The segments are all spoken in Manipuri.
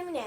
ꯂꯩꯃꯤꯅꯦ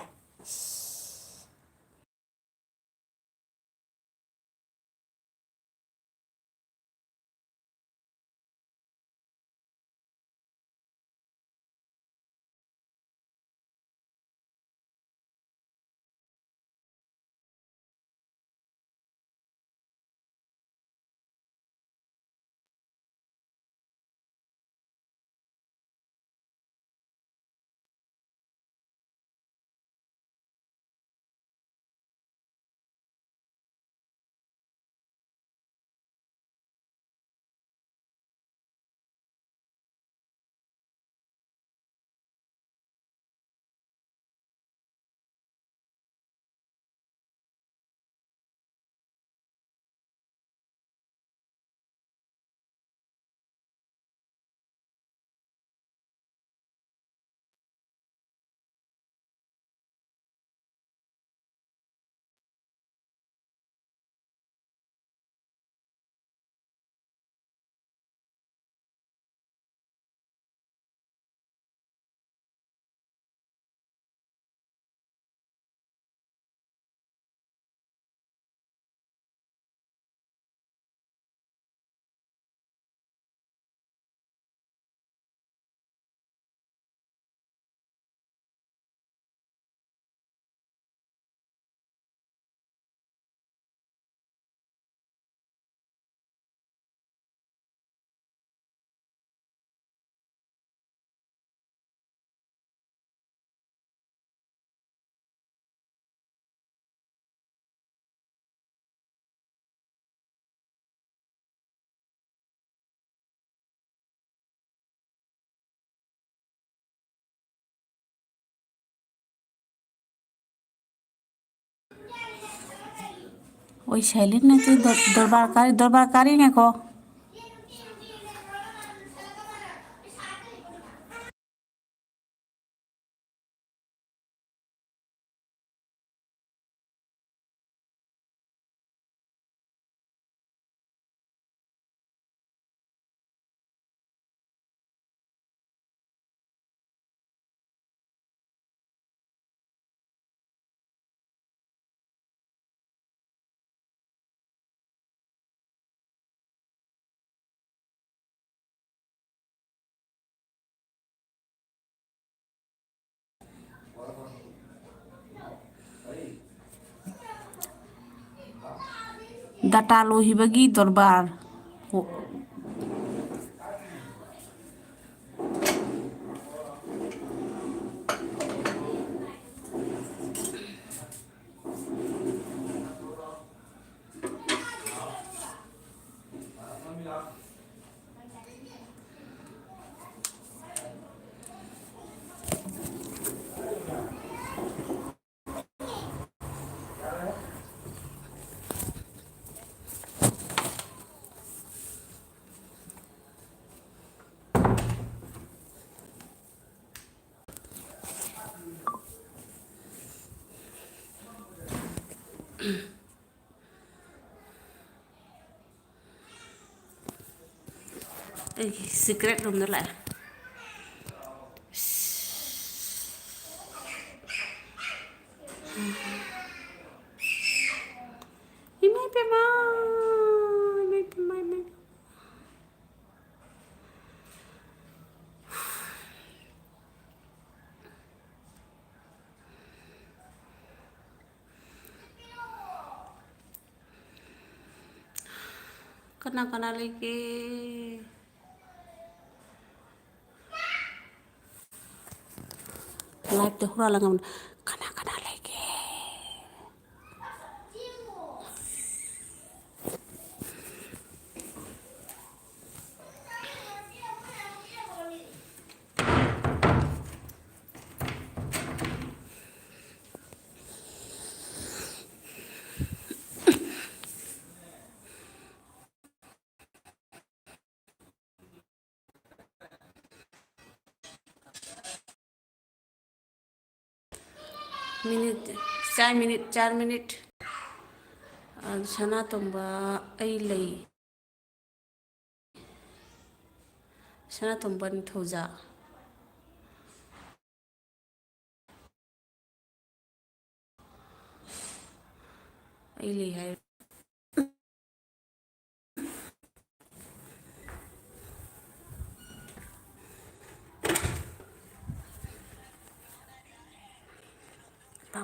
ওই সাইলেন্ট নাকি দরবারকারী নাকো data lohibagi dorbar secret room đó lại imay pema kana lagi live deh hura lang kana lagi minute 4 minute sana tomba ay lay sana tomba ni thoja ꯑꯩ ꯂꯩ ꯍꯥꯏ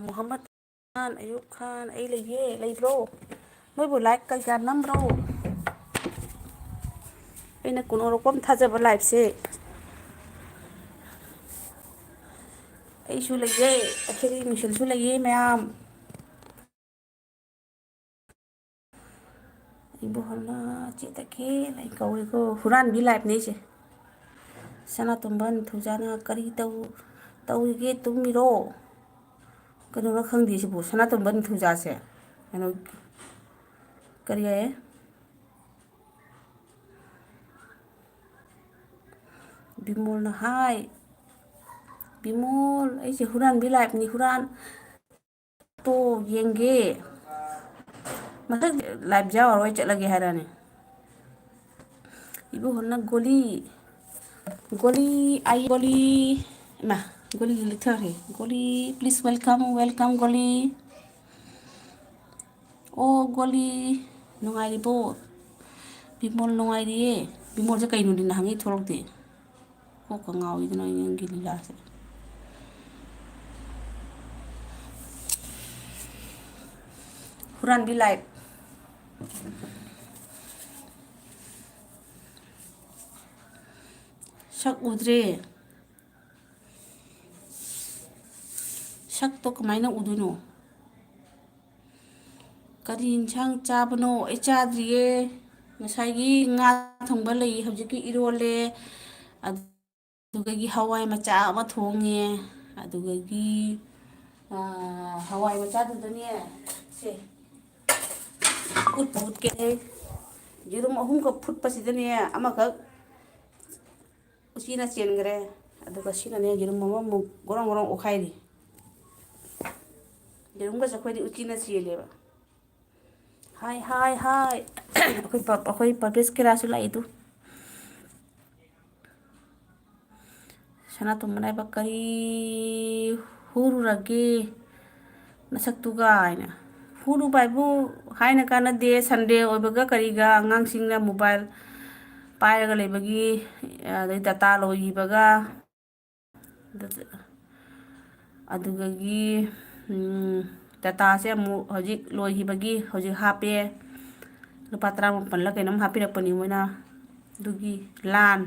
ꯃꯨꯍꯝꯃꯗ ꯈꯥꯟ ꯑꯌꯨꯕ ꯈꯥꯟ ꯑꯩ ꯂꯩꯌꯦ ꯂꯩꯕ꯭ꯔꯣ ꯅꯣꯏꯕꯨ ꯂꯥꯏꯛ ꯀꯩꯀꯥ ꯅꯝꯕ꯭ꯔꯣ ꯑꯩꯅ ꯀꯨꯅꯣꯔꯣꯛꯄꯝ ꯊꯥꯖꯕ ꯂꯥꯏꯐꯁꯦ ꯑꯩꯁꯨ ꯂꯩꯌꯦ ꯑꯩꯈꯣꯏ ꯃꯤꯁꯜꯁꯨ ꯂꯩꯌꯦ ꯃꯌꯥꯝ ꯏꯕꯣꯍꯜꯅ ꯆꯦꯗꯀꯦ ꯂꯩ ꯀꯧꯏꯀꯣ ꯍꯨꯔꯥꯟꯕꯤ ꯂꯥꯏꯞꯅꯦ ꯑꯩꯁꯦ ꯁꯅꯥꯇꯣꯝꯕ ꯅꯤꯡꯊꯧꯖꯥꯅ ꯀꯔꯤ ꯇꯧꯔꯤꯒꯦ ꯇꯨꯝꯃꯤꯔꯣ ꯀꯩꯅꯣꯅ ꯈꯪꯗꯦ ꯁꯤꯕꯨ ꯁꯅꯥꯇꯣꯝꯕ ꯅꯤꯡꯊꯧꯖꯥꯁꯦ ꯀꯩꯅꯣ ꯀꯔꯤ ꯍꯥꯏꯌꯦ ꯕꯤꯃꯣꯜꯅ ꯍꯥꯏ ꯕꯤꯃꯣꯜ ꯑꯩꯁꯦ ꯍꯨꯔꯥꯟꯕꯤ ꯂꯥꯏꯞꯅꯤ ꯍꯨꯔꯥꯟ ꯇꯣ ꯌꯦꯡꯒꯦ ꯃꯊꯪ ꯂꯥꯏꯞ ꯌꯥꯎꯔꯔꯣꯏ ꯆꯠꯂꯒꯦ ꯍꯥꯏꯔꯛꯑꯅꯤ ꯏꯕꯣꯍꯜꯅ ꯒꯣꯂꯤ ꯑꯩ ꯒꯣꯂꯤ ꯏꯃꯥ ꯒꯣꯂꯤ ꯂꯤꯊꯈ꯭ꯔꯦ ꯒꯣꯂꯤ ꯄ꯭ꯂꯤꯁ ꯋꯦꯜꯀꯝ ꯋꯦꯜꯀꯝ ꯒꯣꯂꯤ ꯑꯣ ꯒꯣꯂꯤ ꯅꯨꯡꯉꯥꯏꯔꯤꯕꯣ ꯕꯤꯃꯣꯜ ꯅꯨꯡꯉꯥꯏꯔꯤꯌꯦ ꯕꯤꯃꯣꯜꯁꯦ ꯀꯩꯅꯣꯗꯤ ꯅꯍꯥꯟꯒꯩ ꯊꯣꯛꯂꯛꯇꯦ ꯀꯣꯛꯀ ꯉꯥꯎꯏꯗꯅ ꯅꯪꯒꯤ ꯂꯤꯂꯥꯁꯦ ꯍꯨꯔꯥꯟꯕꯤ ꯂꯥꯏꯞ ꯁꯛ ꯎꯗ꯭ꯔꯦ ꯁꯛꯇꯣ ꯀꯃꯥꯏꯅ ꯎꯗꯣꯏꯅꯣ ꯀꯔꯤ ꯌꯦꯟꯁꯥꯡ ꯆꯥꯕꯅꯣ ꯑꯩ ꯆꯥꯗ꯭ꯔꯤꯌꯦ ꯉꯁꯥꯏꯒꯤ ꯉꯥ ꯊꯣꯡꯕ ꯂꯩ ꯍꯧꯖꯤꯛꯀꯤ ꯏꯔꯣꯜꯂꯦ ꯑꯗꯨꯗꯒꯤ ꯍꯋꯥꯏ ꯃꯆꯥ ꯑꯃ ꯊꯣꯡꯉꯦ ꯑꯗꯨꯗꯒꯤ ꯍꯋꯥꯏ ꯃꯆꯥꯗꯨꯗꯅꯦ ꯁꯦ ꯎꯠꯀꯦ ꯌꯦꯔꯨꯝ ꯑꯍꯨꯝꯈꯛ ꯐꯨꯠꯄꯁꯤꯗꯅꯦ ꯑꯃꯈꯛ ꯎꯆꯤꯅ ꯆꯦꯟꯈ꯭ꯔꯦ ꯑꯗꯨꯒ ꯁꯤꯅꯅꯦ ꯌꯦꯔꯨꯝ ꯑꯃꯃꯨꯛ ꯒꯣꯔꯣꯡ ꯒꯣꯔꯣꯡ ꯑꯣꯠꯈꯥꯏꯔꯤ ꯌꯦꯔꯨꯝꯒꯁꯦ ꯑꯩꯈꯣꯏꯗꯤ ꯎꯆꯤꯅ ꯆꯦꯜꯂꯦꯕ ꯍꯥꯏ ꯍꯥꯏ ꯍꯥꯏ ꯑꯩꯈꯣꯏ ꯄꯔꯚꯦꯁ ꯀꯦꯔꯥꯁꯨ ꯂꯥꯛꯏꯗꯨ ꯁꯅꯥꯇꯣꯝꯕꯅ ꯍꯥꯏꯕ ꯀꯔꯤ ꯍꯨꯔꯨꯔꯒꯦ ꯅꯁꯛꯇꯨꯒ ꯍꯥꯏꯅ ꯍꯨꯔꯨꯕ ꯍꯥꯏꯕꯨ ꯍꯥꯏꯅ ꯀꯥꯟꯅꯗꯦ ꯁꯟꯗꯦ ꯑꯣꯏꯕꯒ ꯀꯔꯤꯒ ꯑꯉꯥꯡꯁꯤꯡꯅ ꯃꯣꯕꯥꯏꯜ ꯄꯥꯏꯔꯒ ꯂꯩꯕꯒꯤ ꯑꯗꯩ ꯗꯇꯥ ꯂꯣꯏꯈꯤꯕꯒ ꯑꯗꯨꯗꯒꯤ ꯗꯇꯥꯁꯦ ꯑꯃꯨꯛ ꯍꯧꯖꯤꯛ ꯂꯣꯏꯈꯤꯕꯒꯤ ꯍꯧꯖꯤꯛ ꯍꯥꯞꯄꯦ ꯂꯨꯄꯥ 14 ꯀꯩꯅꯣꯝ ꯍꯥꯞꯄꯤꯔꯛꯄꯅꯤ ꯃꯣꯏꯅ ꯑꯗꯨꯒꯤ ꯂꯥꯟ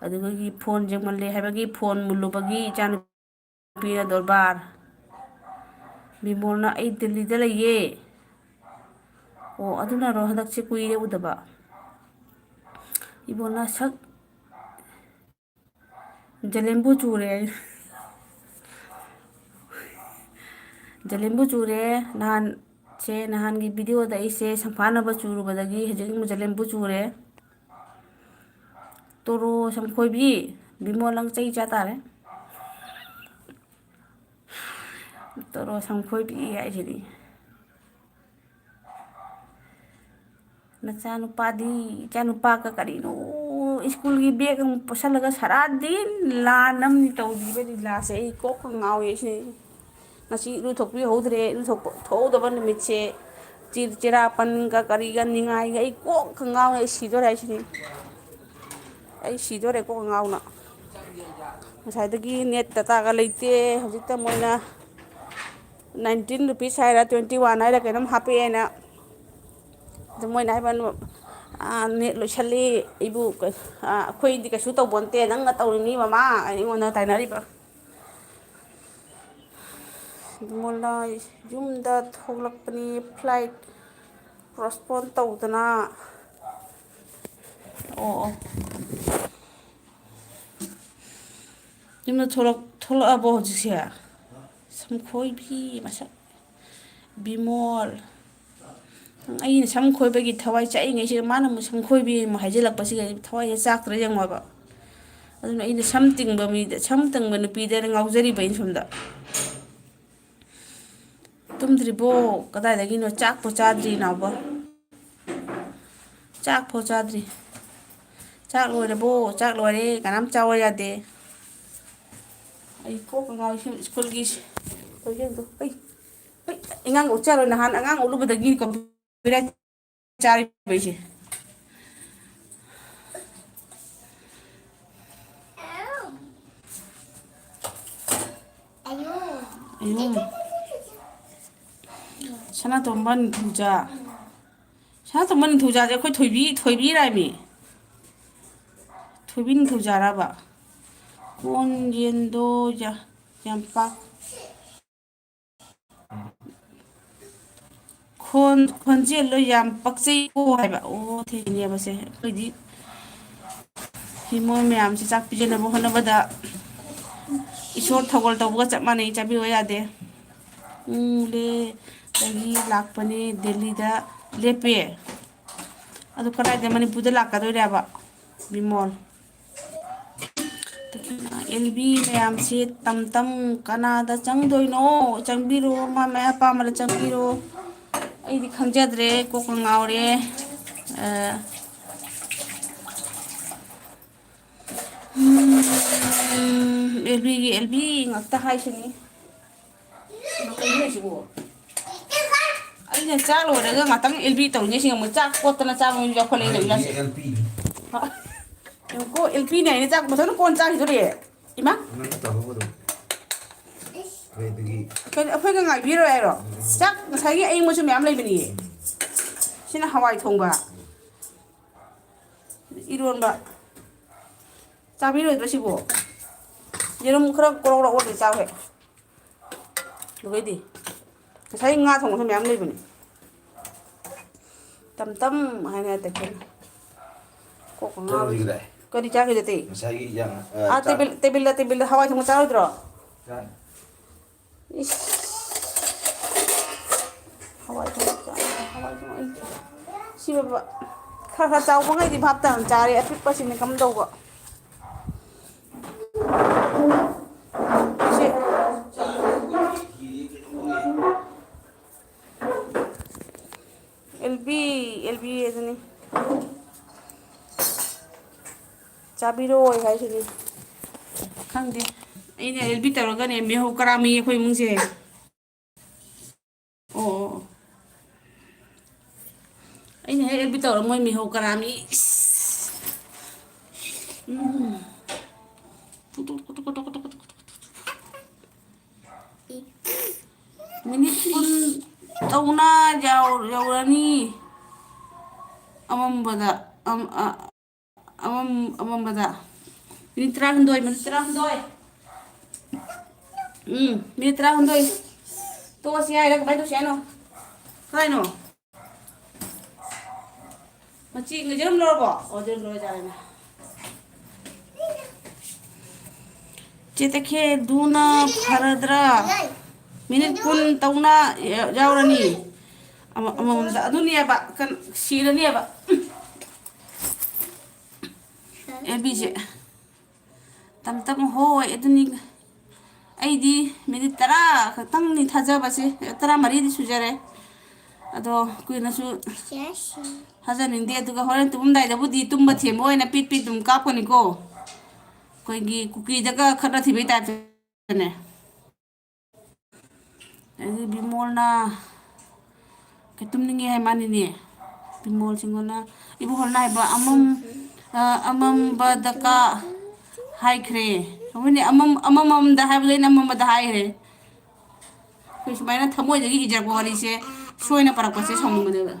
ꯑꯗꯨꯗꯒꯤ ꯐꯣꯟ ꯌꯦꯡꯃꯜꯂꯦ ꯍꯥꯏꯕꯒꯤ ꯐꯣꯟ ꯃꯨꯜꯂꯨꯕꯒꯤ ꯏꯆꯥꯅꯨꯄꯤꯅ ꯗꯣꯔꯕꯥꯔ ꯕꯤꯃꯣꯜꯅ ꯑꯩ ꯗꯦꯜꯂꯤꯗ ꯂꯩꯌꯦ ꯑꯣ ꯑꯗꯨꯅꯔꯣ ꯍꯟꯗꯛꯁꯦ ꯀꯨꯏꯔꯦ ꯎꯗꯕ ꯏꯕꯣꯜꯅ ꯁꯛ ꯖꯂꯦꯝꯕꯨ ꯆꯨꯔꯦ ꯖꯂꯦꯝꯕꯨ ꯆꯨꯔꯦ ꯅꯍꯥꯟꯒꯤ ꯚꯤꯗꯤꯑꯣꯗ ꯑꯩꯁꯦ ꯁꯝꯐꯥꯅꯕ ꯆꯨꯔꯨꯕꯗꯒꯤ ꯍꯧꯖꯤꯛ ꯖꯂꯦꯝꯕꯨ ꯆꯨꯔꯦ ꯇꯣꯔꯣ ꯁꯝꯈꯣꯏꯕꯤ ꯕꯤꯃꯣꯜ ꯅꯪ ꯆꯩ ꯆꯥ ꯇꯥꯔꯦ ꯇꯣꯔꯣ ꯁꯝꯈꯣꯏꯕꯤ ꯍꯥꯏꯁꯤꯗꯤ ꯅꯆꯥꯅꯨꯄꯥꯗꯤ ꯏꯆꯥꯅꯨꯄꯥꯒ ꯀꯔꯤꯅꯣ ꯁ꯭ꯀꯨꯜꯒꯤ ꯕꯦꯒ ꯑꯃꯨꯛ ꯄꯨꯁꯜꯂꯒ ꯁꯔꯥꯗꯤꯟ ꯂꯥꯟ ꯑꯃꯅꯤ ꯇꯧꯔꯤꯕ ꯂꯤꯂꯥꯁꯦ ꯑꯩ ꯀꯣꯛꯀ ꯉꯥꯎꯏ ꯁꯤ ꯉꯁꯤ ꯏꯔꯨꯊꯣꯛꯄꯤꯍꯧꯗ꯭ꯔꯦ ꯊꯣꯛꯍꯧꯗꯕ ꯅꯨꯃꯤꯠꯁꯦ ꯆꯤꯔꯥꯄꯟꯒ ꯀꯔꯤꯒ ꯅꯤꯡꯉꯥꯏꯒ ꯑꯩ ꯀꯣꯛꯀ ꯉꯥꯎꯅ ꯑꯩ ꯁꯤꯗꯣꯔꯦ ꯍꯥꯏꯁꯤꯅꯤ ꯑꯩ ꯁꯤꯗꯣꯔꯦ ꯀꯣꯛꯀ ꯉꯥꯎꯅ ꯉꯁꯥꯏꯗꯒꯤ ꯅꯦꯠ ꯗꯇꯥꯒ ꯂꯩꯇꯦ ꯍꯧꯖꯤꯛꯇ ꯃꯣꯏꯅ 19 ꯔꯨꯄꯤꯁ ꯍꯥꯏꯔ 21 ꯍꯥꯏꯔ ꯀꯩꯅꯣꯝ ꯍꯥꯞꯄꯛꯑꯦꯅ ꯑꯗꯨ ꯃꯣꯏꯅ ꯍꯥꯏꯕ ꯅꯦꯠ ꯂꯣꯏꯁꯜꯂꯤ ꯑꯩꯕꯨ ꯑꯩꯈꯣꯏꯗꯤ ꯀꯩꯁꯨ ꯇꯧꯕ ꯅꯠꯇꯦ ꯅꯪꯅ ꯇꯧꯔꯤꯅꯤ ꯃꯃꯥ ꯑꯩꯉꯣꯟꯗ ꯇꯥꯏꯅꯔꯤꯕ ꯕꯤꯃꯣꯜꯅ ꯌꯨꯝꯗ ꯊꯣꯛꯂꯛꯄꯅꯤ ꯐ꯭ꯂꯥꯏꯠ ꯄꯣꯁꯄꯣꯟ ꯇꯧꯗꯅ ꯑꯣ ꯌꯨꯝꯗ ꯊꯣꯛꯂꯛꯑꯕꯣ ꯍꯧꯖꯤꯛꯁꯦ ꯁꯝꯈꯣꯏꯕꯤ ꯃꯁꯛ ꯕꯤꯃꯣꯜ ꯑꯩꯅ ꯁꯝ ꯈꯣꯏꯕꯒꯤ ꯊꯋꯥꯏ ꯆꯥꯛꯏꯉꯩꯁꯤꯗ ꯃꯥꯅ ꯑꯃꯨꯛ ꯁꯝ ꯈꯣꯏꯕꯤ ꯑꯃꯨꯛ ꯍꯥꯏꯖꯤꯜꯂꯛꯄꯁꯤꯒ ꯊꯋꯥꯏꯁꯦ ꯆꯥꯛꯇ꯭ꯔ ꯌꯦꯡꯉꯣꯕ ꯑꯗꯨꯅ ꯑꯩꯅ ꯁꯝ ꯇꯤꯡꯕ ꯅꯨꯄꯤꯗ ꯉꯥꯎꯖꯔꯤꯕ ꯑꯩꯅ ꯁꯣꯝꯗ ꯇꯨꯝꯗ꯭ꯔꯤꯕꯣ ꯀꯗꯥꯏꯗꯒꯤꯅꯣ ꯆꯥꯛꯄꯣ ꯆꯥꯗ꯭ꯔꯤ ꯅꯥꯎꯕ ꯆꯥꯛꯐꯥꯎ ꯆꯥꯗ꯭ꯔꯤ ꯆꯥꯛ ꯂꯣꯏꯔꯕꯣ ꯆꯥꯛ ꯂꯣꯏꯔꯦ ꯀꯅꯥꯝ ꯆꯥꯎꯋ ꯌꯥꯗꯦ ꯑꯩ ꯀꯣꯛꯀ ꯉꯥꯎꯏ ꯁ꯭ꯀꯨꯜꯒꯤ ꯑꯉꯥꯡ ꯎꯠꯆꯔꯣꯏ ꯅꯍꯥꯟ ꯑꯉꯥꯡ ꯎꯠꯂꯨꯕꯗꯒꯤ ꯀꯣꯄꯤꯔꯥꯏꯠ ꯆꯥꯔꯤꯕ ꯑꯩꯁꯦ ꯑꯌꯨꯝ ꯁꯅꯥꯇꯣꯝꯕ ꯅꯤꯡꯊꯧꯖꯥ ꯁꯅꯥꯇꯣꯝꯕ ꯅꯤꯡꯊꯧꯖꯥꯁꯦ ꯑꯩꯈꯣꯏ ꯊꯣꯏꯕꯤꯔꯥꯏꯃꯤ ꯊꯣꯏꯕꯤ ꯅꯤꯡꯊꯧꯖꯥꯔꯕ ꯀꯣꯟ ꯌꯦꯟꯗꯣ ꯌꯥꯝꯄꯥꯛ ꯈꯣꯟꯖꯦꯜꯗꯣ ꯌꯥꯝ ꯄꯛꯆꯩꯀꯣ ꯍꯥꯏꯕ ꯑꯣ ꯊꯦꯡꯅꯦꯕꯁꯦ ꯑꯩꯈꯣꯏꯗꯤ ꯃꯣꯏ ꯃꯌꯥꯝꯁꯦ ꯆꯥꯛ ꯄꯤꯖꯅꯕ ꯍꯣꯠꯅꯕꯗ ꯏꯁꯣꯔ ꯊꯧꯒꯜ ꯇꯧꯕꯒ ꯆꯞ ꯃꯥꯟꯅꯩ ꯆꯥꯕꯤꯌꯨ ꯌꯥꯗꯦ ꯗꯒꯤ ꯂꯥꯛꯄꯅꯦ ꯗꯦꯜꯂꯤꯗ ꯂꯦꯞꯄꯦ ꯑꯗꯨ ꯀꯗꯥꯏꯗ ꯃꯅꯤꯄꯨꯔꯗ ꯂꯥꯛꯀꯗꯣꯏꯔꯕ ꯕꯤꯃꯣꯜ ꯑꯦꯜꯕꯤ ꯃꯌꯥꯝꯁꯤ ꯇꯝ ꯇꯝ ꯀꯅꯥꯗ ꯆꯪꯗꯣꯏꯅꯣ ꯆꯪꯕꯤꯔꯣ ꯃꯥ ꯃꯥꯏ ꯑꯄꯥꯝꯕꯗ ꯆꯪꯕꯤꯔꯣ ꯑꯩꯗꯤ ꯈꯪꯖꯗ꯭ꯔꯦ ꯀꯣꯛꯀ ꯉꯥꯎꯔꯦ ꯑꯦꯜꯕꯤ ꯉꯥꯛꯇ ꯍꯥꯏꯁꯤꯅꯤ ꯀꯩꯅꯣꯁꯤꯕꯨ ꯑꯩꯅ ꯆꯥꯛ ꯂꯣꯏꯔꯒ ꯉꯥꯛꯇꯪ ꯑꯦꯜꯕꯤ ꯇꯧꯔꯤꯉꯩꯁꯤꯡ ꯑꯃꯨꯛ ꯆꯥꯛ ꯀꯣꯠꯇꯅ ꯆꯥꯕ ꯌꯥꯎꯈꯠꯂꯛꯏ ꯀꯣ ꯑꯦꯜꯄꯤꯅꯦ ꯑꯩꯅ ꯆꯥꯛ ꯃꯊꯟꯇ ꯀꯣꯟ ꯆꯥꯈꯤꯗꯣꯔꯦ ꯏꯃꯥ ꯀꯩꯅꯣ ꯑꯩꯈꯣꯏꯒ ꯉꯥꯏꯕꯤꯔꯣꯏ ꯍꯥꯏꯔꯣ ꯆꯥꯛ ꯉꯁꯥꯏꯒꯤ ꯑꯌꯤꯡꯕꯁꯨ ꯃꯌꯥꯝ ꯂꯩꯕꯅꯤꯌꯦ ꯁꯤꯅ ꯍꯋꯥꯏ ꯊꯣꯡꯕ ꯏꯔꯣꯟꯕ ꯆꯥꯕꯤꯔꯣꯏꯗ꯭ꯔꯣ ꯁꯤꯕꯣ ꯌꯦꯔꯨꯝ ꯈꯔ ꯀꯣꯔꯣ ꯀꯣꯔꯣ ꯑꯣꯠꯂ ꯆꯥꯎ ꯍꯦꯛ ꯑꯗꯨꯒꯩꯗꯤ ꯉꯁꯥꯏ ꯉꯥ ꯊꯣꯡꯕꯁꯨ ꯃꯌꯥꯝ ꯂꯩꯕꯅꯤ ꯇꯝ ꯇꯝ ꯍꯥꯏꯅ ꯇꯈꯦꯅ ꯀꯣꯛꯀ ꯉꯥꯎꯋꯤ ꯀꯔꯤ ꯆꯥꯈꯤꯗꯨꯗꯤ ꯇꯦꯕꯤꯜꯗ ꯍꯋꯥꯏ ꯊꯣꯡꯕ ꯆꯥꯔꯣꯏꯗ꯭ꯔꯣ ꯏꯁ ꯍꯋꯥꯏ ꯊꯣꯡꯕ ꯑꯩ ꯁꯤ ꯈꯔ ꯈꯔ ꯆꯥꯎꯕꯉꯩꯗꯤ ꯚꯥꯞꯇꯅ ꯆꯥꯔꯦ ꯑꯄꯤꯛꯄꯁꯤꯅ ꯀꯝ ꯇꯧꯕ ꯁꯤ ꯑꯦꯜꯕꯤ ꯑꯗꯨꯅꯤ ꯆꯥꯕꯤꯔꯣꯏ ꯍꯥꯏꯁꯤꯅꯤ ꯈꯪꯗꯦ ꯑꯩꯅ ꯑꯦꯜꯕꯤ ꯇꯧꯔꯒꯅꯦ ꯃꯤꯍꯧ ꯀꯔꯥꯝꯃꯤ ꯑꯩꯈꯣꯏ ꯏꯃꯨꯡꯁꯦ ꯑꯣ ꯑꯩꯅ ꯍꯦꯛ ꯑꯦꯜꯕꯤ ꯇꯧꯔ ꯃꯣꯏ ꯃꯤꯍꯧ ꯀꯔꯥꯝꯃꯤ ꯃꯤꯅꯤꯠ ꯀꯨꯟ ꯇꯧꯅ ꯌꯧꯔꯅꯤ ꯑꯃꯝꯕꯗ ꯑꯃꯝꯕꯗ ꯃꯤꯅꯤꯠ ꯇꯔꯥꯍꯨꯝꯗꯣꯏ ꯃꯤꯅꯤꯠ ꯇꯔꯥꯍꯨꯝꯗꯣꯏ ꯇꯣꯛꯑꯁꯤ ꯍꯥꯏꯔ ꯀꯃꯥꯏꯅ ꯇꯧꯁꯤ ꯍꯥꯏꯅꯣ ꯀꯔꯥꯏꯅꯣ ꯃꯆꯤ ꯌꯦꯔꯨꯝ ꯂꯧꯔꯕꯣ ꯑꯣ ꯌꯦꯔꯨꯝ ꯂꯧꯔꯖꯥꯠꯂꯅꯦ ꯆꯦ ꯇꯈꯦꯜꯗꯨꯅ ꯐꯔꯗ꯭ꯔꯥ ꯃꯤꯅꯤꯠ ꯀꯨꯟ ꯇꯧꯅ ꯌꯥꯎꯔꯅꯤ ꯑꯃꯃꯝꯗ ꯑꯗꯨꯅꯦꯕ ꯁꯤꯔꯅꯦꯕ ꯑꯦꯜꯕꯤꯁꯦ ꯇꯝ ꯇꯝ ꯍꯣꯏ ꯑꯗꯨꯅꯤ ꯑꯩꯗꯤ ꯃꯤꯅꯤꯠ 10 ꯈꯛꯇꯪꯅꯤ ꯊꯥꯖꯕꯁꯦ 13 ꯁꯨꯖꯔꯦ ꯑꯗꯣ ꯀꯨꯏꯅꯁꯨ ꯊꯥꯖꯅꯤꯡꯗꯦ ꯑꯗꯨꯒ ꯍꯣꯔꯦꯟ ꯇꯨꯝꯃꯝꯗꯥꯏꯗꯕꯨꯗꯤ ꯇꯨꯝꯕ ꯊꯦꯝꯕ ꯑꯣꯏꯅ ꯄꯤꯠ ꯄꯤꯠ ꯑꯗꯨꯝ ꯀꯥꯞꯀꯅꯤꯀꯣ ꯑꯩꯈꯣꯏꯒꯤ ꯀꯨꯀꯤꯗꯒ ꯈꯠꯅ ꯊꯤꯕꯩ ꯇꯥꯏꯞꯇꯅꯦ ꯑꯗꯩ ꯕꯤꯃꯣꯜꯅ ꯇꯨꯝꯅꯤꯡꯉꯦ ꯍꯥꯏ ꯃꯥꯅꯤꯅꯦ ꯕꯤꯃꯣꯜ ꯆꯤꯡꯒꯣꯅ ꯏꯕꯨꯡꯉꯣꯅ ꯍꯥꯏꯕ ꯑꯃꯝꯕꯗꯀ ꯍꯥꯏꯈ꯭ꯔꯦ ꯑꯩꯈꯣꯏꯅꯦ ꯑꯃꯃꯝꯗ ꯍꯥꯏꯕꯗꯣ ꯑꯩꯅ ꯑꯃꯝꯕꯗ ꯍꯥꯏꯈ꯭ꯔꯦ ꯑꯩꯈꯣꯏ ꯁꯨꯃꯥꯏꯅ ꯊꯃꯣꯏꯗꯒꯤ ꯏꯖꯔꯛꯄ ꯋꯥꯔꯤꯁꯦ ꯁꯣꯏꯅ ꯄꯥꯔꯛꯄꯁꯦ ꯁꯥꯎꯅꯤꯡꯕꯅꯦꯕ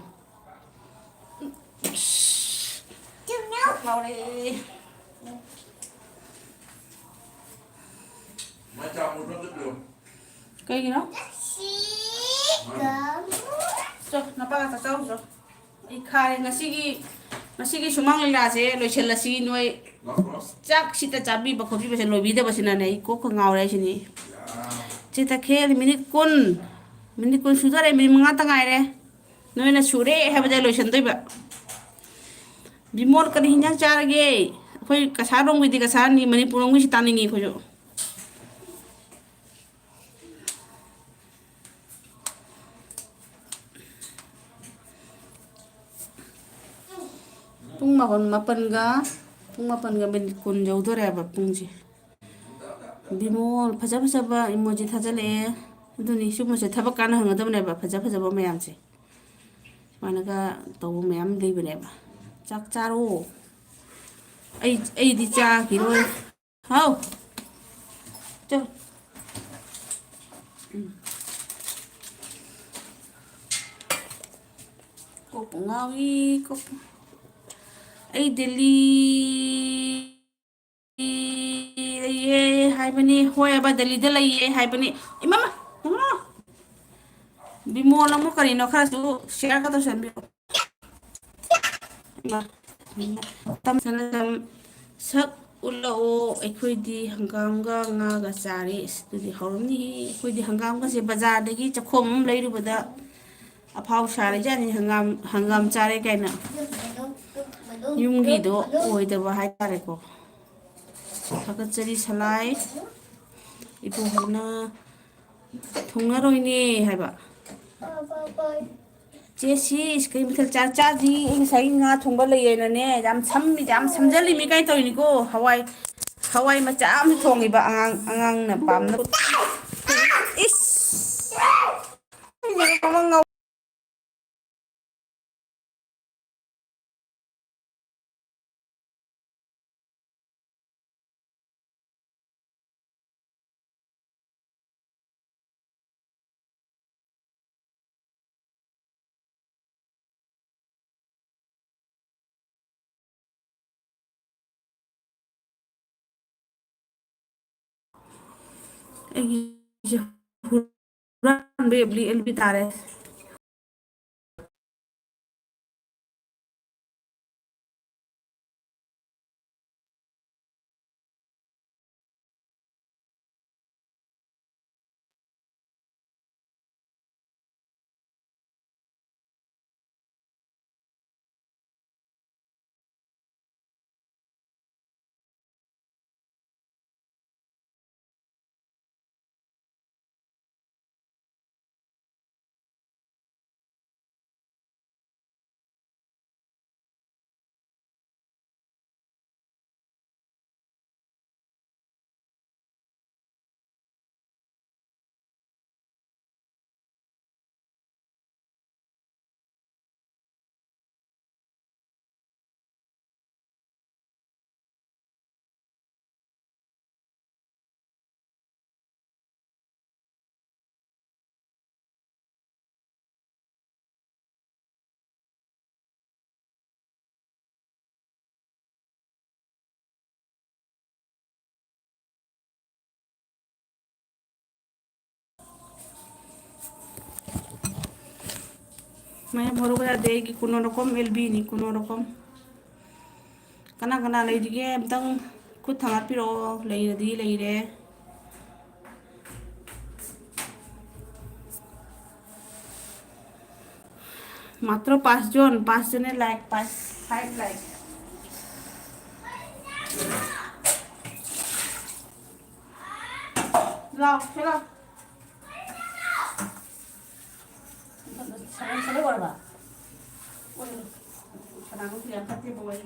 ꯀꯩꯒꯤꯅꯣ ꯅꯄꯥꯒ ꯆꯥꯛ ꯆꯥꯔꯨꯆꯣ ꯑꯩ ꯈꯥꯔꯦ ꯉꯁꯤꯒꯤ ꯁꯨꯃꯥꯡ ꯂꯤꯂꯥꯁꯦ ꯂꯣꯏꯁꯤꯜꯂꯁꯤ ꯅꯣꯏ ꯆꯥꯛ ꯁꯤꯇ ꯆꯥꯕꯤꯕ ꯈꯣꯠꯄꯤꯕꯁꯦ ꯂꯣꯏꯕꯤꯗꯕꯁꯤꯅꯅꯦ ꯑꯩ ꯀꯣꯛꯀ ꯉꯥꯎꯔꯦ ꯍꯥꯏꯁꯤꯅꯤ ꯆꯦ ꯇꯈꯦꯜ ꯃꯤꯅꯤꯠ 10 ꯁꯨꯗꯣꯔꯦ ꯃꯤꯅꯤꯠ 5ꯇ ꯉꯥꯏꯔꯦ ꯅꯣꯏꯅ ꯁꯨꯔꯦ ꯍꯥꯏꯕꯗ ꯂꯣꯏꯁꯤꯟꯗꯣꯏꯕ ꯕꯤꯃꯣꯜ ꯀꯔꯤ ꯍꯤꯟꯖꯥꯡ ꯆꯥꯔꯒꯦ ꯑꯩꯈꯣꯏ ꯀꯁꯥꯔ ꯔꯣꯝꯒꯤꯗꯤ ꯀꯁꯥꯔꯅꯤ ꯃꯅꯤꯄꯨꯔ ꯔꯣꯝꯒꯤꯁꯤ ꯇꯥꯅꯤꯡꯉꯤ ꯑꯩꯈꯣꯏꯁꯨ ꯄꯨꯡ ꯃꯥꯄꯟꯒ ꯃꯤꯅꯤꯠ 10 ꯌꯧꯗꯣꯔꯦꯕ ꯄꯨꯡꯁꯦ ꯕꯤꯃꯣꯜ ꯐꯖ ꯐꯖꯕ ꯏꯃꯣꯖꯤ ꯊꯥꯖꯤꯜꯂꯛꯑꯦ ꯑꯗꯨꯅꯤ ꯁꯤꯒꯨꯝꯕꯁꯦ ꯊꯕꯛ ꯀꯥꯟꯅ ꯍꯪꯒꯗꯕꯅꯦꯕ ꯐꯖ ꯐꯖꯕ ꯃꯌꯥꯝꯁꯦ ꯁꯨꯃꯥꯏꯅꯒ ꯇꯧꯕ ꯃꯌꯥꯝ ꯂꯩꯕꯅꯦꯕ ꯆꯥꯛ ꯆꯥꯔꯣ ꯑꯩꯗꯤ ꯆꯥꯈꯤꯔꯣꯏ ꯍꯥꯎ ꯆ ꯀꯣꯛꯄꯨ ꯉꯥꯎꯏ ꯀꯣꯛꯄꯨ ꯑꯩ ꯗꯦꯜꯂꯤ ꯂꯩꯌꯦ ꯍꯥꯏꯕꯅꯤ ꯍꯣꯏꯕ ꯗꯦꯜꯂꯤꯗ ꯂꯩꯌꯦ ꯍꯥꯏꯕꯅꯤ ꯏꯃꯥꯃ ꯕꯤꯃꯣꯜ ꯑꯃꯨꯛ ꯀꯔꯤꯅꯣ ꯈꯔꯁꯨ ꯁꯤꯌꯥꯔꯒ ꯇꯧꯁꯟꯕꯤꯔꯣ ꯁꯛ ꯎꯠꯂꯛꯑꯣ ꯑꯩꯈꯣꯏꯗꯤ ꯍꯪꯒꯥꯝꯒ ꯉꯥꯒ ꯆꯥꯔꯦ ꯑꯗꯨꯗꯤ ꯍꯧꯔꯝꯅꯤꯍꯦ ꯑꯩꯈꯣꯏꯗꯤ ꯍꯪꯒꯥꯝꯒꯁꯦ ꯕꯖꯥꯔꯗꯒꯤ ꯆꯈꯣꯝ ꯑꯃ ꯂꯩꯔꯨꯕꯗ ꯑꯐꯥꯎ ꯁꯥꯔꯤꯖꯥꯠꯅꯤ ꯍꯪꯒꯥꯝ ꯆꯥꯔꯦ ꯀꯥꯏꯅ ꯌꯨꯝꯒꯤꯗꯣ ꯑꯣꯏꯗꯕ ꯍꯥꯏꯇꯥꯔꯦꯀꯣ ꯊꯥꯒꯠꯆꯔꯤ ꯁꯂꯥꯏ ꯏꯕꯨꯡꯉꯣꯅ ꯊꯨꯡꯉꯔꯣꯏꯅꯦ ꯍꯥꯏꯕ ꯆꯦꯁꯤ ꯀꯩ ꯃꯊꯦꯜ ꯆꯥꯗꯤ ꯑꯩ ꯉꯁꯥꯏꯒꯤ ꯉꯥ ꯊꯣꯡꯕ ꯂꯩꯌꯦꯅꯅꯦ ꯌꯥꯝ ꯁꯝꯖꯜꯂꯤꯃꯤ ꯀꯥꯏ ꯇꯧꯔꯤꯅꯤꯀꯣ ꯍꯋꯥꯏ ꯃꯆꯥ ꯑꯃ ꯊꯣꯡꯉꯤꯕ ꯑꯉꯥꯡꯅ ꯄꯥꯝꯅꯕ ꯏꯁ ꯑꯩꯒꯤ ꯑꯦꯜꯕꯤ ꯇꯥꯔꯦ ꯃꯌꯥꯝ ꯍꯧꯔꯛꯄ ꯌꯥꯗꯦ ꯑꯩꯒꯤ ꯀꯨꯅꯣꯔꯣꯀꯣꯝ ꯑꯦꯜꯕꯤꯅꯤ ꯀꯨꯅꯣꯔꯣꯀꯣꯝ ꯀꯅꯥ ꯀꯅꯥ ꯂꯩꯔꯤꯒꯦ ꯑꯝꯇꯪ ꯈꯨꯠ ꯊꯥꯡꯒꯠꯄꯤꯔꯛꯑꯣ ꯂꯩꯔꯗꯤ ꯂꯩꯔꯦ मात्र 5 जने लाइक 5 लाइक लाओ चलो सारे करवा सना को फिर करते बोई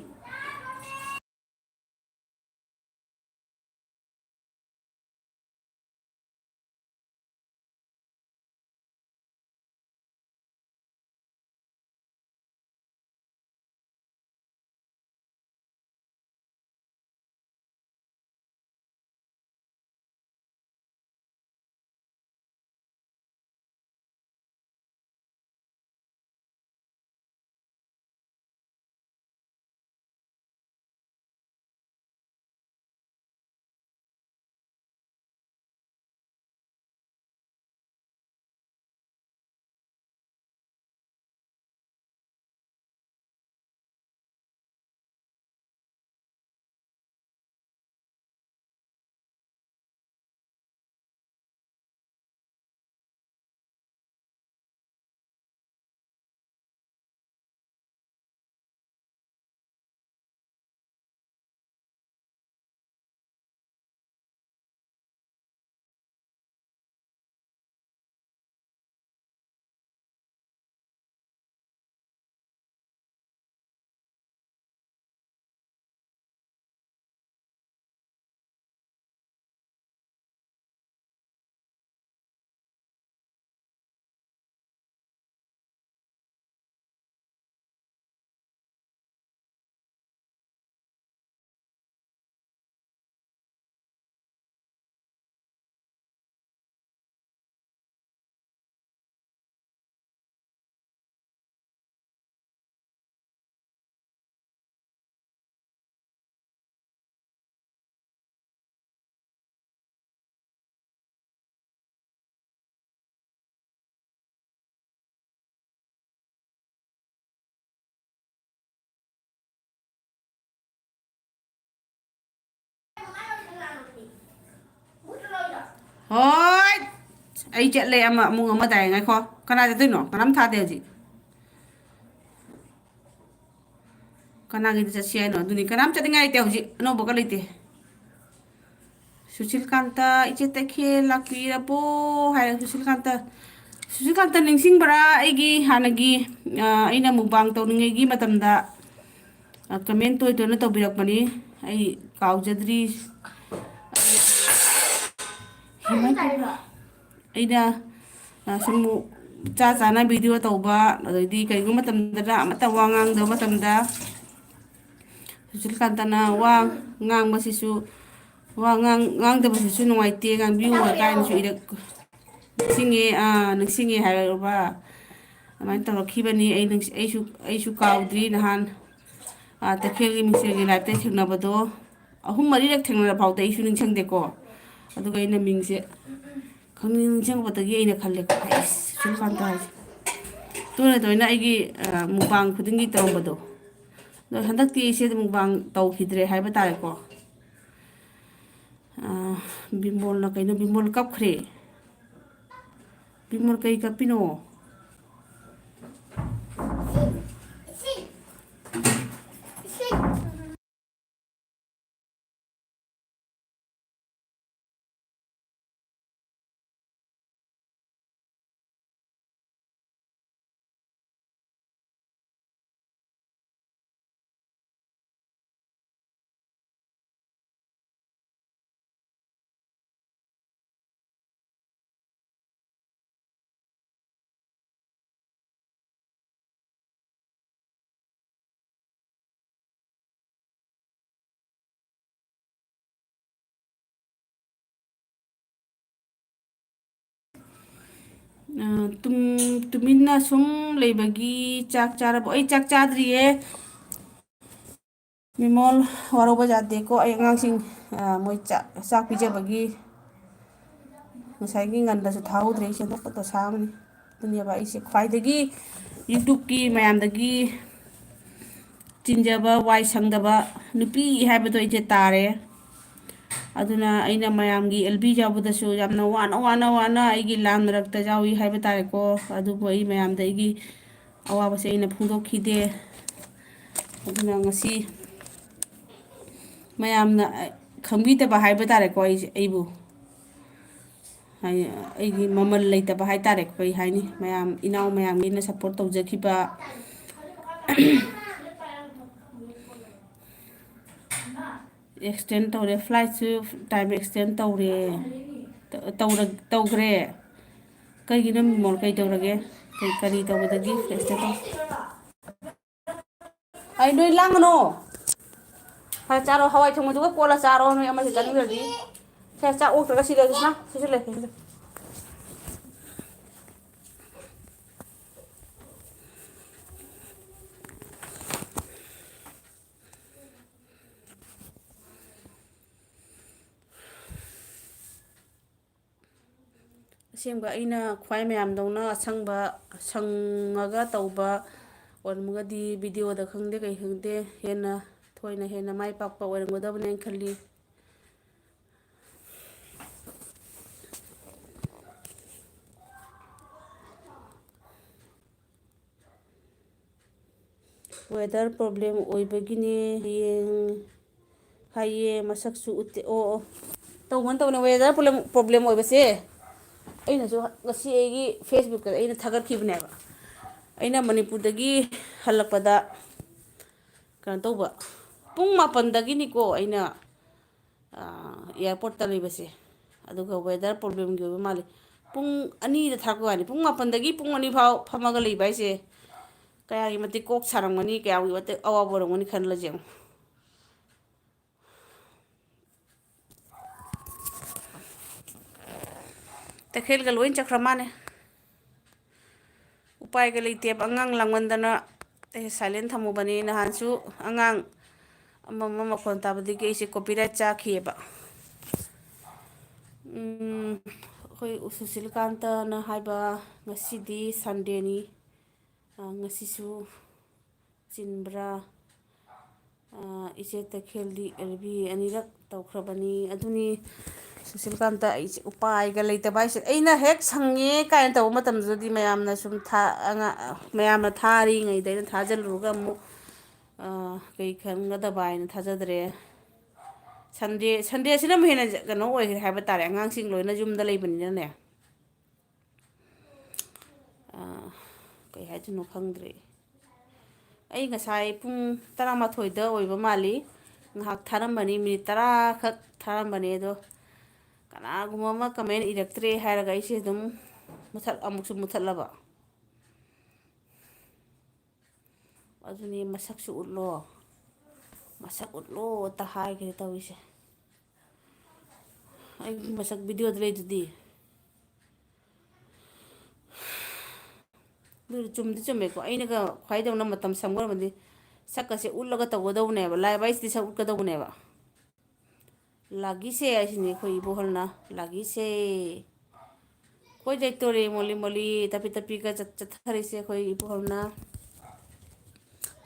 ꯍꯣꯏ ꯑꯩ ꯆꯠꯂꯦ ꯑꯃꯨꯛ ꯑꯃ ꯇꯥꯏ ꯉꯥꯏꯈꯣ ꯀꯅꯥ ꯆꯠꯇꯣꯏꯅꯣ ꯀꯅꯥꯝ ꯊꯥꯗꯦ ꯍꯧꯖꯤꯛ ꯀꯅꯥꯒꯤꯗ ꯆꯠꯁꯤ ꯍꯥꯏꯅꯣ ꯑꯗꯨꯅꯤ ꯀꯅꯥꯝ ꯆꯠꯅꯤꯡꯉꯥꯏ ꯂꯩꯇꯦ ꯍꯧꯖꯤꯛ ꯑꯅꯧꯕꯒ ꯂꯩꯇꯦ ꯁꯨꯁꯤꯜꯀꯥꯟꯇ ꯏꯆꯦ ꯇꯈꯦꯜ ꯂꯥꯛꯄꯤꯔꯕꯣ ꯍꯥꯏꯔ ꯁꯨꯁꯤꯜꯀꯥꯟꯇ ꯁꯨꯁꯤꯜꯀꯥꯟꯇ ꯅꯤꯡꯁꯤꯡꯕꯔꯥ ꯑꯩꯒꯤ ꯍꯥꯟꯅꯒꯤ ꯑꯩꯅ ꯃꯨꯛꯕꯥꯡ ꯇꯧꯅꯤꯡꯉꯩꯒꯤ ꯃꯇꯝꯗ ꯀꯃꯦꯟ ꯇꯣꯏ ꯇꯣꯏꯅ ꯇꯧꯕꯤꯔꯛꯄꯅꯤ ꯑꯩ ꯀꯥꯎꯖꯗ꯭ꯔꯤ ꯑꯩꯅ ꯁꯨꯝ ꯆꯥ ꯆꯥꯅ ꯚꯤꯗꯤꯑꯣ ꯇꯧꯕ ꯑꯗꯩꯗꯤ ꯀꯔꯤꯒꯨꯝꯕ ꯃꯇꯝꯗꯅ ꯑꯃꯠꯇ ꯋꯥ ꯉꯥꯡꯗꯕ ꯃꯇꯝꯗ ꯁꯨꯁꯤꯜꯀꯥꯟꯇꯅ ꯋꯥ ꯉꯥꯡꯕꯁꯤꯁꯨ ꯋꯥ ꯉꯥꯡꯗꯕꯁꯤꯁꯨ ꯅꯨꯡꯉꯥꯏꯇꯦ ꯉꯥꯡꯕꯤꯌꯨ ꯀꯥꯏꯅꯁꯨ ꯅꯤꯡꯁꯤꯡꯉꯦ ꯅꯤꯡꯁꯤꯡꯉꯦ ꯍꯥꯏꯔꯕ ꯑꯗꯨꯃꯥꯏꯅ ꯇꯧꯔꯛꯈꯤꯕꯅꯤ ꯑꯩꯁꯨ ꯀꯥꯎꯗ꯭ꯔꯤ ꯅꯍꯥꯟ ꯇꯈꯦꯜꯒꯤ ꯃꯤꯡꯁꯦꯜꯒꯤ ꯂꯥꯏꯞꯇ ꯊꯦꯡꯅꯕꯗꯣ ꯑꯍꯨꯝ ꯃꯔꯤꯔꯛ ꯊꯦꯡꯅꯔ ꯐꯥꯎꯗ ꯑꯩꯁꯨ ꯅꯤꯡꯁꯤꯡꯗꯦꯀꯣ ꯑꯗꯨꯒ ꯑꯩꯅ ꯃꯤꯡꯁꯦ ꯈꯪꯅꯤꯡ ꯅꯤꯡꯁꯤꯡꯕꯗꯒꯤ ꯑꯩꯅ ꯈꯜꯂꯦꯀꯣ ꯁꯨꯁꯤꯜꯀꯥꯟꯇ ꯍꯥꯏꯁꯦ ꯇꯣꯏꯅ ꯇꯣꯏꯅ ꯑꯩꯒꯤ ꯃꯨꯛꯕꯥꯡ ꯈꯨꯗꯤꯡꯒꯤ ꯇꯧꯔꯝꯕꯗꯣ ꯑꯗꯣ ꯍꯟꯗꯛꯇꯤ ꯑꯩꯁꯦ ꯃꯨꯛꯕꯥꯡ ꯇꯧꯈꯤꯗ꯭ꯔꯦ ꯍꯥꯏꯕ ꯇꯥꯔꯦꯀꯣ ꯕꯤꯃꯣꯜꯅ ꯀꯩꯅꯣ ꯕꯤꯃꯣꯜ ꯀꯞꯈ꯭ꯔꯦ ꯕꯤꯃꯣꯜ ꯀꯩ ꯀꯞꯄꯤꯅꯣ ꯇꯨꯃꯤꯟꯅ ꯁꯨꯝ ꯂꯩꯕꯒꯤ ꯆꯥꯛ ꯆꯥꯔꯕꯣ ꯑꯩ ꯆꯥꯛ ꯆꯥꯗ꯭ꯔꯤꯌꯦ ꯕꯤꯃꯣꯜ ꯋꯥꯔꯧꯕ ꯌꯥꯗꯦꯀꯣ ꯑꯩ ꯑꯉꯥꯡꯁꯤꯡ ꯃꯣꯏ ꯆꯥꯛ ꯄꯤꯖꯕꯒꯤ ꯉꯁꯥꯏꯒꯤ ꯉꯟꯗꯁꯨ ꯊꯥꯍꯧꯗ꯭ꯔꯦ ꯑꯩ ꯁꯦꯟꯗꯣꯛꯄ ꯗꯁꯥ ꯑꯃꯅꯤ ꯑꯗꯨꯅꯦꯕ ꯑꯩꯁꯦ ꯈ꯭ꯋꯥꯏꯗꯒꯤ ꯌꯨꯇꯨꯞꯀꯤ ꯃꯌꯥꯝꯗꯒꯤ ꯆꯤꯟꯖꯕ ꯋꯥꯏ ꯁꯪꯗꯕ ꯅꯨꯄꯤ ꯍꯥꯏꯕꯗꯣ ꯑꯩꯁꯦ ꯇꯥꯔꯦ ꯑꯗꯨꯅ ꯑꯩꯅ ꯃꯌꯥꯝꯒꯤ ꯑꯦꯜꯕꯤ ꯌꯥꯎꯕꯗꯁꯨ ꯌꯥꯝꯅ ꯋꯥꯅ ꯑꯩꯒꯤ ꯂꯥꯟ ꯃꯔꯛꯇ ꯌꯥꯎꯏ ꯍꯥꯏꯕ ꯇꯥꯔꯦꯀꯣ ꯑꯗꯨꯕꯨ ꯑꯩ ꯃꯌꯥꯝꯗ ꯑꯩꯒꯤ ꯑꯋꯥꯕꯁꯦ ꯑꯩꯅ ꯐꯣꯡꯗꯣꯛꯈꯤꯗꯦ ꯑꯗꯨꯅ ꯉꯁꯤ ꯃꯌꯥꯝꯅ ꯈꯪꯕꯤꯗꯕ ꯍꯥꯏꯕ ꯇꯥꯔꯦꯀꯣ ꯑꯩꯕꯨ ꯑꯩꯒꯤ ꯃꯃꯜ ꯂꯩꯇꯕ ꯍꯥꯏ ꯇꯥꯔꯦ ꯀꯩ ꯍꯥꯏꯅꯤ ꯃꯌꯥꯝ ꯏꯅꯥꯎ ꯃꯌꯥꯝꯒꯤꯅ ꯁꯞꯄꯣꯔꯠ ꯇꯧꯖꯈꯤꯕ ꯑꯦꯛꯁꯇꯦꯟ ꯇꯧꯔꯦ ꯐ꯭ꯂꯥꯏꯠꯁꯨ ꯇꯥꯏꯝ ꯑꯦꯛꯁꯇꯦꯟ ꯇꯧꯈ꯭ꯔꯦ ꯀꯩꯒꯤꯅꯣ ꯕꯤꯃꯣꯜ ꯀꯩ ꯇꯧꯔꯒꯦ ꯀꯔꯤ ꯇꯧꯕꯗꯒꯤ ꯑꯦꯛꯁꯇꯦꯟ ꯑꯩ ꯅꯣꯏ ꯂꯥꯡꯒꯅꯣ ꯐꯔꯦ ꯆꯥꯔꯣ ꯍꯋꯥꯏ ꯊꯣꯡꯕꯗꯨꯒ ꯀꯣꯠꯂ ꯆꯥꯔꯣ ꯅꯣꯏ ꯑꯃꯁꯤ ꯆꯥꯅꯤꯡꯗ꯭ꯔꯗꯤ ꯁꯦ ꯆꯥꯛ ꯑꯣꯛꯇ꯭ꯔꯒ ꯁꯤꯗ ꯁꯤꯁꯨ ꯂꯩ ꯑꯁꯦꯡꯕ ꯑꯩꯅ ꯈ꯭ꯋꯥꯏ ꯃꯌꯥꯝꯗꯧꯅ ꯁꯪꯉꯒ ꯇꯧꯕ ꯑꯣꯏꯔꯝꯃꯒꯗꯤ ꯚꯤꯗꯤꯑꯣꯗ ꯈꯪꯗꯦ ꯀꯩ ꯈꯪꯗꯦ ꯍꯦꯟꯅ ꯃꯥꯏ ꯄꯥꯛꯄ ꯑꯣꯏꯔꯝꯒꯗꯕꯅꯦꯅ ꯈꯜꯂꯤ ꯋꯦꯗꯔ ꯄ꯭ꯔꯣꯕ꯭ꯂꯦꯝ ꯑꯣꯏꯕꯒꯤꯅꯦ ꯍꯥꯏꯌꯦ ꯃꯁꯛꯁꯨ ꯎꯠꯇꯦ ꯑꯣ ꯇꯧꯕꯅꯦ ꯋꯦꯗꯔ ꯄ꯭ꯔꯣꯕ꯭ꯂꯦꯝ ꯑꯣꯏꯕꯁꯦ ꯑꯩꯅꯁꯨ ꯉꯁꯤ ꯑꯩꯒꯤ ꯐꯦꯁꯕꯨꯛꯇ ꯑꯩꯅ ꯊꯥꯒꯠꯈꯤꯕꯅꯦꯕ ꯑꯩꯅ ꯃꯅꯤꯄꯨꯔꯗꯒꯤ ꯍꯜꯂꯛꯄꯗ ꯀꯩꯅꯣ ꯇꯧꯕ ꯄꯨꯡ 10ꯗꯒꯤꯅꯤꯀꯣ ꯑꯩꯅ ꯏꯌꯥꯔꯄꯣꯔꯠꯇ ꯂꯩꯕꯁꯦ ꯑꯗꯨꯒ ꯋꯦꯗꯔ ꯄ꯭ꯔꯣꯕ꯭ꯂꯦꯝꯒꯤ ꯑꯣꯏꯕ ꯃꯥꯜꯂꯤ ꯄꯨꯡ 2ꯗ ꯊꯥꯔꯛꯄ ꯋꯥꯅꯤ ꯄꯨꯡ 10ꯗꯒꯤ ꯄꯨꯡ 2 ꯐꯥꯎ ꯐꯝꯃꯒ ꯂꯩꯕ ꯍꯥꯏꯁꯦ ꯀꯌꯥꯒꯤ ꯃꯇꯤꯛ ꯀꯣꯛ ꯁꯥꯔꯝꯒꯅꯤ ꯀꯌꯥꯒꯤ ꯃꯇꯤꯛ ꯑꯋꯥꯕ ꯑꯣꯏꯔꯝꯒꯅꯤ ꯈꯜꯂꯁꯦ ꯌꯦꯡꯉꯣ ꯇꯈꯦꯜꯒ ꯂꯣꯏ ꯆꯠꯈ꯭ꯔ ꯃꯥꯟꯅꯦ ꯎꯄꯥꯏꯒ ꯂꯩꯇꯦꯕ ꯑꯉꯥꯡ ꯂꯥꯡꯃꯟꯗꯅ ꯑꯩ ꯁꯥꯏꯂꯦꯟ ꯊꯝꯃꯨꯕꯅꯤ ꯅꯍꯥꯟꯁꯨ ꯑꯉꯥꯡ ꯑꯃ ꯃꯈꯣꯟ ꯇꯥꯕꯗꯒꯤ ꯑꯩꯁꯦ ꯀꯣꯄꯤꯔꯥꯏꯠ ꯆꯥꯈꯤꯑꯕ ꯑꯩꯈꯣꯏ ꯁꯨꯁꯤꯜꯀꯥꯟꯇꯅ ꯍꯥꯏꯕ ꯉꯁꯤꯗꯤ ꯁꯟꯗꯦꯅꯤ ꯉꯁꯤꯁꯨ ꯆꯤꯟꯕ꯭ꯔꯥ ꯏꯆꯦ ꯇꯈꯦꯜꯗꯤ ꯑꯦꯜꯕꯤ ꯑꯅꯤꯔꯛ ꯇꯧꯈ꯭ꯔꯕꯅꯤ ꯑꯗꯨꯅꯤ ꯁꯨꯁꯤꯜꯀꯥꯟꯇ ꯑꯩꯁꯦ ꯎꯄꯥꯏꯒ ꯂꯩꯇꯕ ꯍꯥꯏꯁꯦ ꯑꯩꯅ ꯍꯦꯛ ꯁꯪꯉꯦ ꯀꯥꯏꯅ ꯇꯧꯕ ꯃꯇꯝꯗꯨꯗꯗꯤ ꯃꯌꯥꯝꯅ ꯁꯨꯝ ꯃꯌꯥꯝꯅ ꯊꯥꯔꯤꯉꯩꯗ ꯑꯩꯅ ꯊꯥꯖꯤꯜꯂꯨꯔꯒ ꯑꯃꯨꯛ ꯀꯩ ꯈꯟꯒꯗꯕ ꯍꯥꯏꯅ ꯊꯥꯖꯗ꯭ꯔꯦ. ꯁꯟꯗꯦꯁꯤꯅ ꯑꯃꯨꯛ ꯍꯦꯟꯅ ꯀꯩꯅꯣ ꯑꯣꯏꯈ꯭ꯔꯦ ꯍꯥꯏꯕ ꯇꯥꯔꯦ, ꯑꯉꯥꯡꯁꯤꯡ ꯂꯣꯏꯅ ꯌꯨꯝꯗ ꯂꯩꯕꯅꯤꯅꯅꯦ. ꯀꯩ ꯍꯥꯏꯗꯣꯏꯅꯣ ꯈꯪꯗ꯭ꯔꯦ. ꯑꯩ ꯉꯁꯥꯏ ꯄꯨꯡ 12ꯗ ꯑꯣꯏꯕ ꯃꯥꯜꯂꯤ, ꯉꯥꯏꯍꯥꯛ ꯊꯥꯔꯝꯕꯅꯤ, ꯃꯤꯅꯤꯠ 10ꯈꯛ ꯊꯥꯔꯝꯕꯅꯤ. ꯑꯗꯣ ꯀꯅꯥꯒꯨꯝꯕ ꯑꯃ ꯀꯃꯦꯟ ꯏꯔꯛꯇ꯭ꯔꯦ ꯍꯥꯏꯔꯒ ꯑꯩꯁꯦ ꯑꯗꯨꯝ ꯑꯃꯨꯛꯁꯨ ꯃꯨꯠꯊꯠꯂꯕ. ꯑꯗꯨꯅꯤ ꯃꯁꯛꯁꯨ ꯎꯠꯂꯣ, ꯃꯁꯛ ꯎꯠꯂꯣꯇ ꯍꯥꯏꯈ꯭ꯔꯦ ꯇꯧꯔꯤꯁꯦ. ꯑꯩꯒꯤ ꯃꯁꯛ ꯚꯤꯗꯤꯑꯣꯗ ꯂꯩꯗꯨꯗꯤ. ꯑꯗꯨ ꯆꯨꯝꯗꯤ ꯆꯨꯝꯃꯦꯀꯣ, ꯑꯩꯅꯒ ꯈ꯭ꯋꯥꯏꯗꯧꯅ ꯃꯇꯝ ꯁꯪꯕꯗꯤ ꯁꯛꯀꯁꯦ ꯎꯠꯂꯒ ꯇꯧꯒꯗꯧꯕꯅꯦꯕ, ꯂꯥꯏꯚ ꯍꯥꯏꯁꯤꯗꯤ ꯁꯛ ꯎꯠꯀꯗꯧꯕꯅꯦꯕ. ꯂꯥꯒꯤꯁꯦ ꯍꯥꯏꯁꯤꯅꯤ ꯑꯩꯈꯣꯏ ꯏꯕꯣꯍꯜꯅ, ꯂꯥꯒꯤꯁꯦ ꯑꯩꯈꯣꯏ ꯂꯩꯇꯣꯔꯦ ꯃꯣꯜꯂꯤ ꯃꯣꯜꯂꯤ ꯇꯞꯄꯤ ꯇꯞꯄꯤꯒ ꯆꯠꯊꯔꯤꯁꯦ ꯑꯩꯈꯣꯏ ꯏꯕꯣꯍꯜꯅ.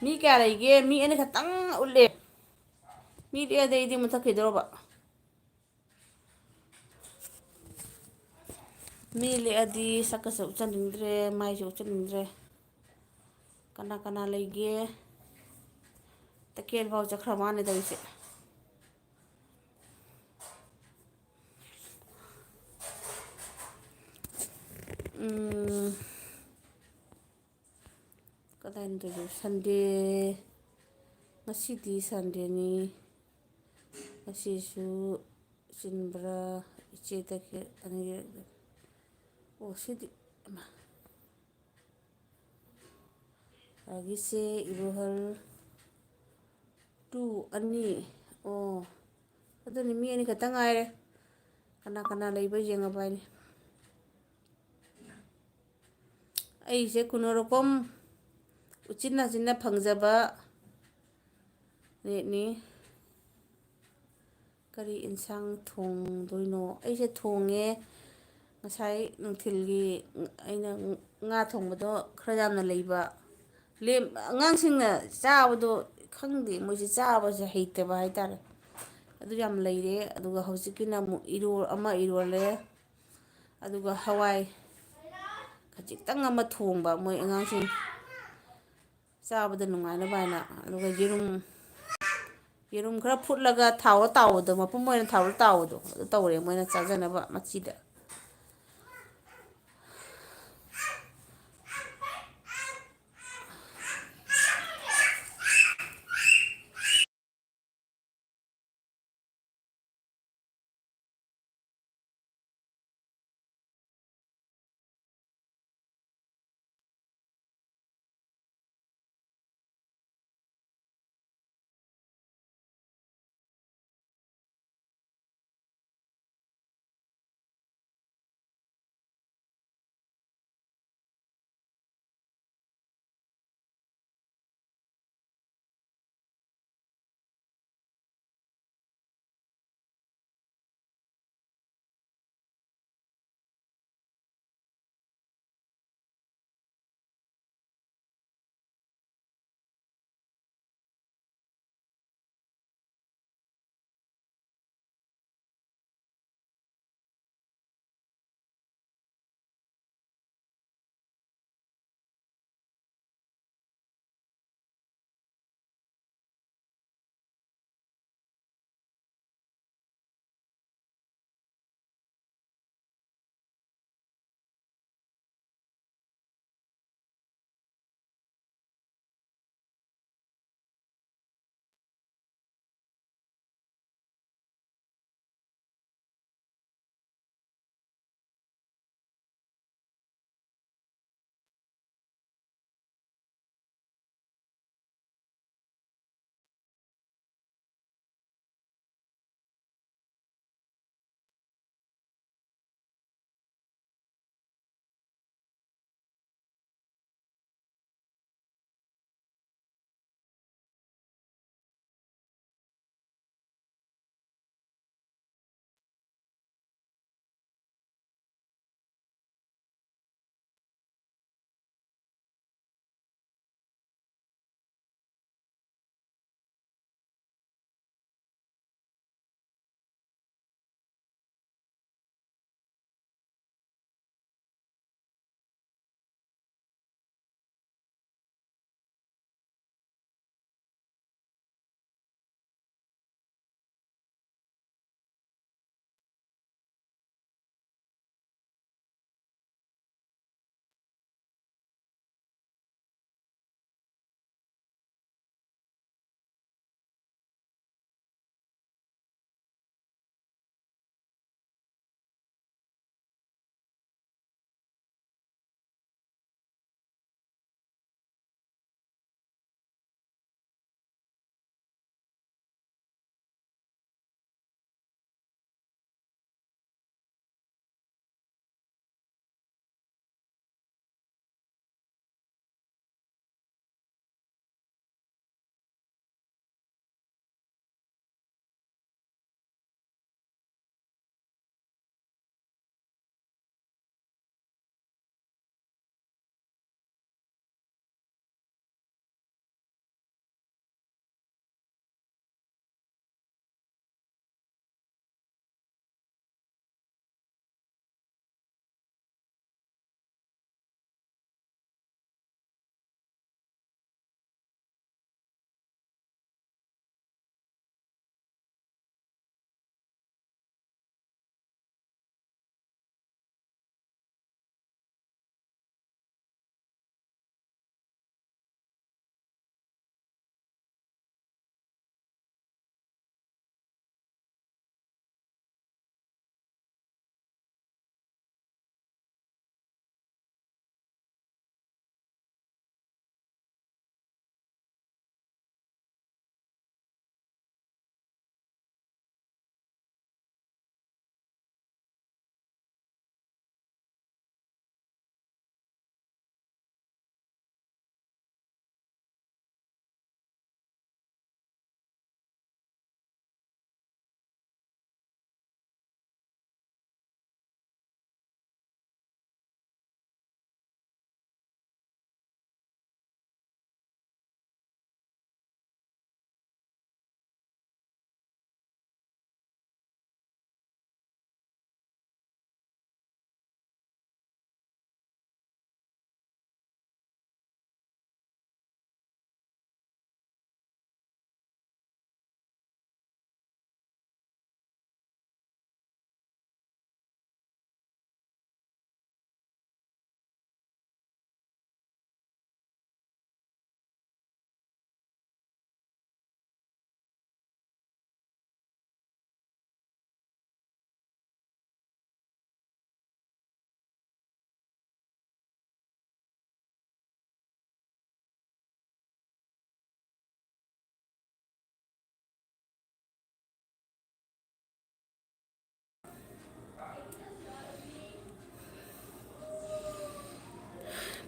ꯃꯤ ꯀꯌꯥ ꯂꯩꯒꯦ? ꯃꯤ ꯑꯅꯤ ꯈꯛꯇꯪ ꯎꯠꯂꯦ. ꯃꯤ ꯂꯦꯛꯑꯗꯤ ꯑꯩꯗꯤ ꯃꯨꯠꯊꯠꯈꯤꯗꯧꯔꯕ. ꯃꯤ ꯂꯦꯛꯑꯗꯤ ꯁꯛꯀꯁꯨ ꯎꯠꯆꯅꯤꯡꯗ꯭ꯔꯦ, ꯃꯥꯏꯁꯨ ꯎꯠꯆꯅꯤꯡꯗ꯭ꯔꯦ. ꯀꯅꯥ ꯀꯅꯥ ꯂꯩꯒꯦ? ꯇꯈꯦꯜ ꯐꯥꯎ ꯆꯠꯈ꯭ꯔ ꯃꯥꯜꯂꯦ ꯇꯧꯔꯤꯁꯦ. ꯀꯗꯥꯏꯅꯣ ꯇꯧꯔꯤꯁꯦ? ꯁꯟꯗꯦ, ꯉꯁꯤꯗꯤ ꯁꯟꯗꯦꯅꯤ. ꯉꯁꯤꯁꯨ ꯆꯤꯟꯕ꯭ꯔꯥ? ꯏꯆꯦ ꯇꯈꯦꯜ ꯑꯅꯤꯔꯛ. ꯑꯣ ꯁꯤꯗꯤ ꯂꯥꯒꯤꯁꯦ, ꯏꯕꯣꯍꯜ 2 ꯑꯅꯤ. ꯑꯣ ꯑꯗꯨꯅꯤ ꯃꯤ ꯑꯅꯤ ꯈꯛꯇꯪ ꯉꯥꯏꯔꯦ. ꯀꯅꯥ ꯀꯅꯥ ꯂꯩꯕ ꯌꯦꯡꯉꯕ ꯍꯥꯏꯅꯤ. ꯑꯩꯁꯦ ꯀꯨꯅꯣꯔꯣꯀꯣꯝ ꯎꯆꯤꯟ ꯅꯥꯆꯤꯟꯅ ꯐꯪꯖꯕ ꯅꯦꯠꯅꯤ. ꯀꯔꯤ ꯏꯟꯁꯥꯡ ꯊꯣꯡꯗꯣꯏꯅꯣ? ꯑꯩꯁꯦ ꯊꯣꯡꯉꯦ. ꯉꯁꯥꯏ ꯅꯨꯡꯊꯤꯜꯒꯤ ꯑꯩꯅ ꯉꯥ ꯊꯣꯡꯕꯗꯣ ꯈꯔ ꯌꯥꯝꯅ ꯂꯩꯕ. ꯑꯉꯥꯡꯁꯤꯡꯅ ꯆꯥꯕꯗꯣ ꯈꯪꯗꯦ, ꯃꯣꯏꯁꯦ ꯆꯥꯕꯁꯦ ꯍꯩꯇꯕ ꯍꯥꯏꯇꯥꯔꯦ. ꯑꯗꯨ ꯌꯥꯝ ꯂꯩꯔꯦ. ꯑꯗꯨꯒ ꯍꯧꯖꯤꯛꯀꯤꯅ ꯑꯃꯨꯛ ꯑꯃ ꯏꯔꯣꯜꯂꯦ. ꯑꯗꯨꯒ ꯍꯋꯥꯏ ꯈꯖꯤꯛꯇꯪ ꯑꯃ ꯊꯣꯡꯕ, ꯃꯣꯏ ꯑꯉꯥꯡꯁꯤꯡ ꯆꯥꯕꯗ ꯅꯨꯡꯉꯥꯏꯅꯕ ꯍꯥꯏꯅ. ꯑꯗꯨꯒ ꯌꯦꯔꯨꯝ ꯈꯔ ꯐꯨꯠꯂꯒ ꯊꯥꯎꯗ ꯇꯥꯎꯕꯗꯣ, ꯃꯄꯨꯝ ꯑꯣꯏꯅ ꯊꯥꯎꯗ ꯇꯥꯎꯕꯗꯣ, ꯑꯗꯨ ꯇꯧꯔꯦ ꯃꯣꯏꯅ ꯆꯥꯖꯅꯕ ꯃꯆꯤꯗ.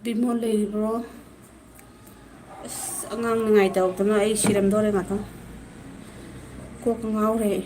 ꯕꯤꯃꯣꯜ ꯂꯩꯔꯤꯕ꯭ꯔꯣ? ꯑꯁ ꯑꯉꯥꯡ ꯅꯤꯡꯉꯥꯏ ꯇꯧꯗꯅ ꯑꯩ ꯁꯤꯔꯝꯗꯧꯔꯦ ꯉꯥꯛꯇꯪ ꯀꯣꯛꯀ ꯉꯥꯎꯔꯦ ꯑꯩ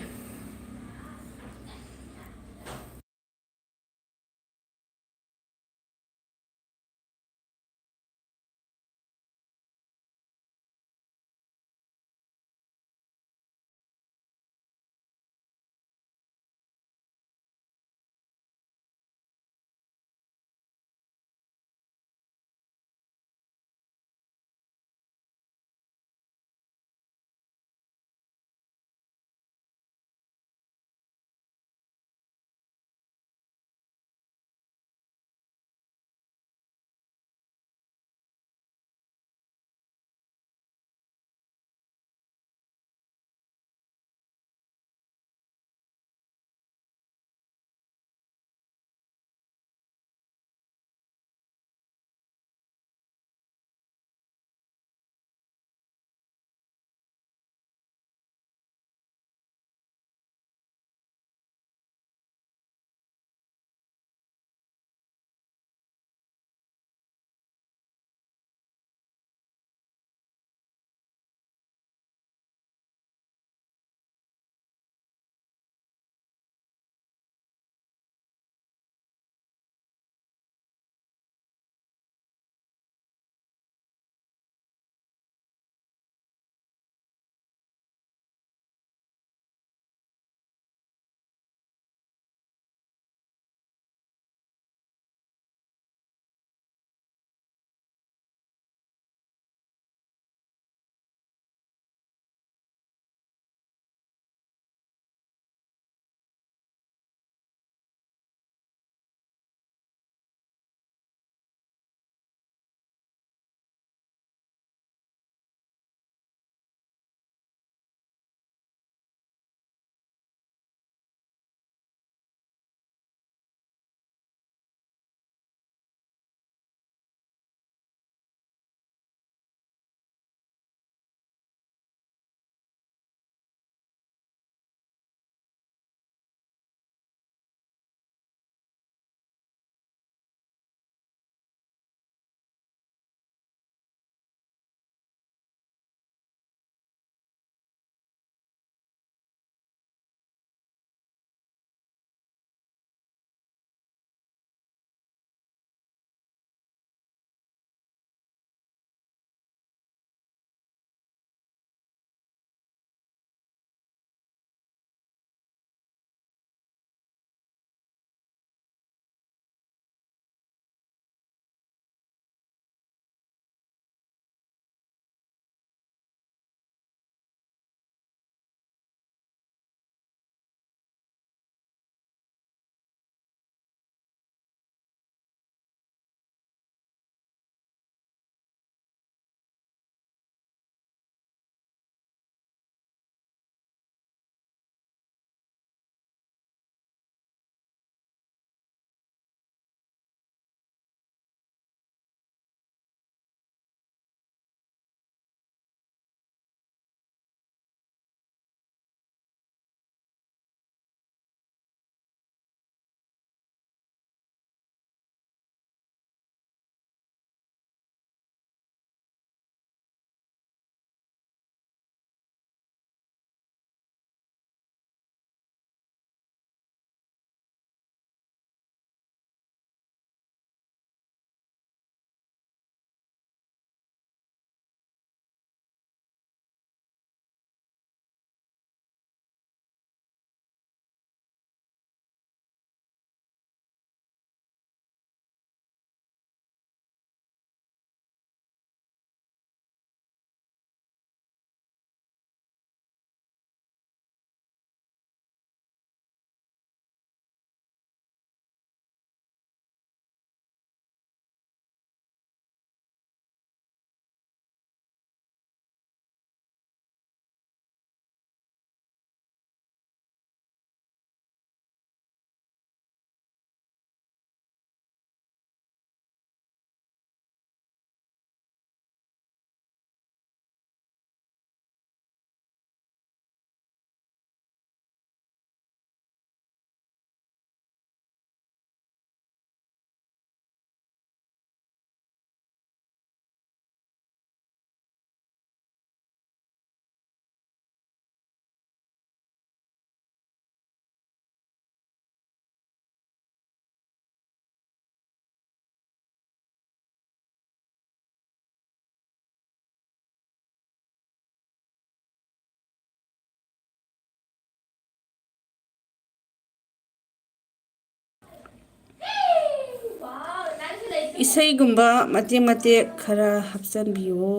이세이ꯒumba 마tek khara hapchanbiyo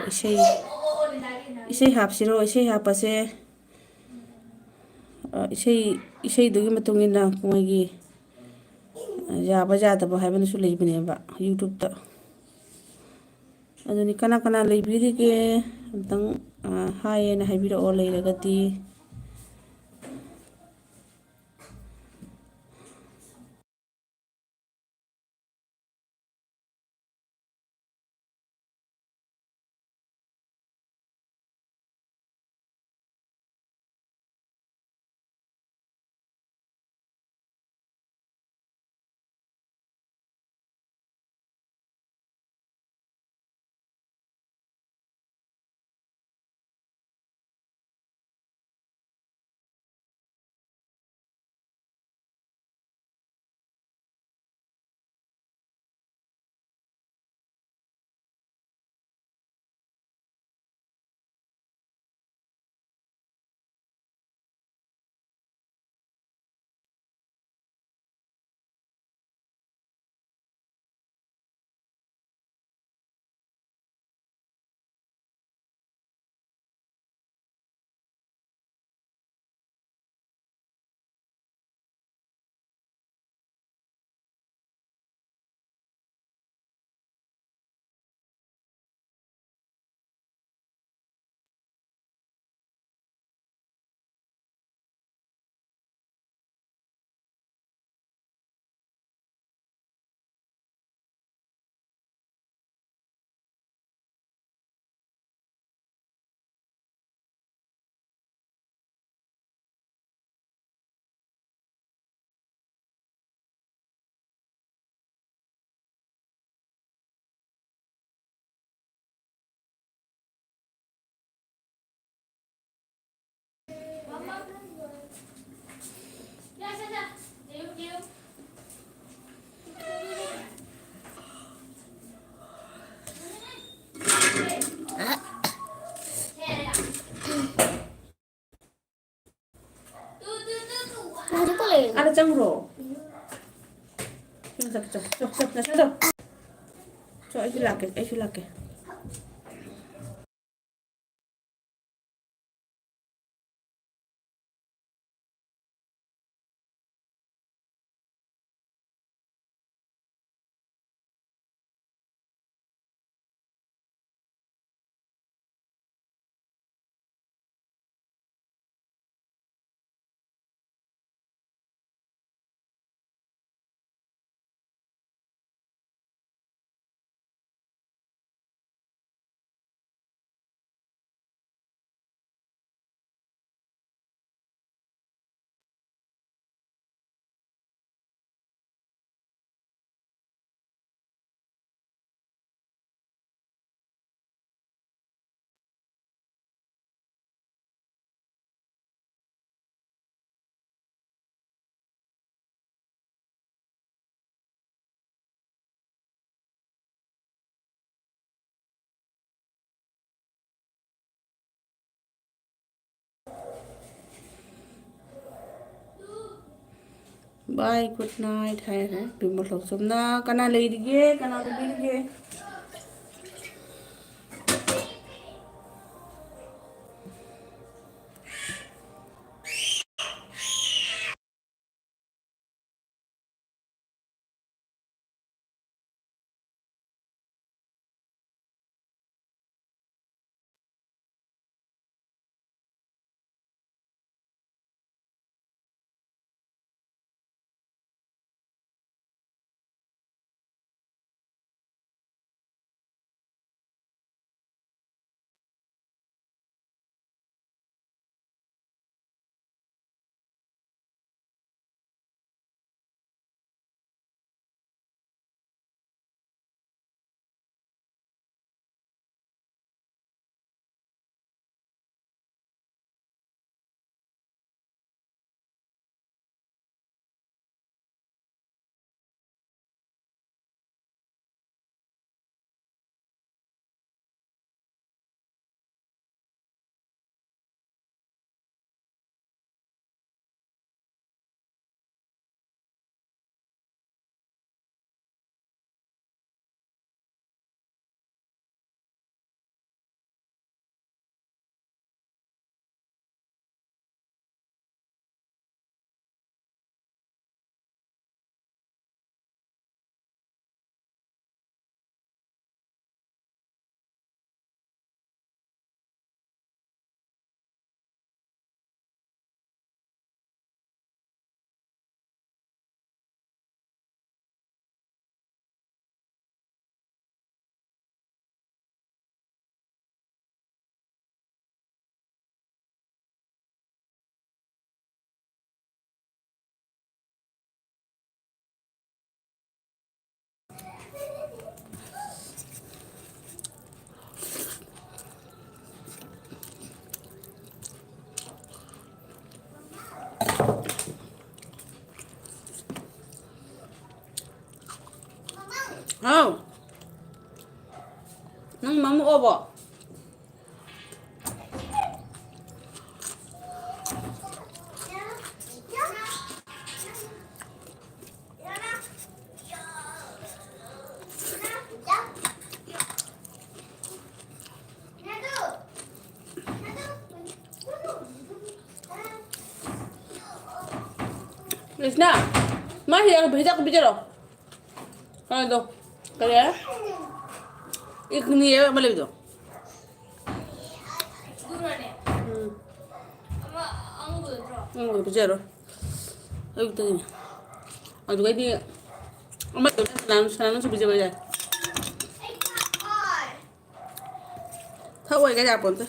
isei isei hapsiro isei hapase iseidugi matungina moigi yaba yadaba haibanasu leibneba youtube ta aduni kana kana leibirige amtang haayena haibirao leiragati ada cangro cok cok cok cok cok cok cok ayo lake bye good night hai hai bimol lok somna kana leirige kana leirige ꯍꯥꯎ ꯅꯪ ꯃꯝꯃꯛꯑꯕꯣ Krishna, má hiện bây giờ có biết chưa rồi? Đâu? Cái đấy? Ít người ấy mà lấy được. Bây giờ rồi. Đây cái gì? Cái đi. Mà tôi làm sao bây giờ? Thôi cái gì bọn tôi.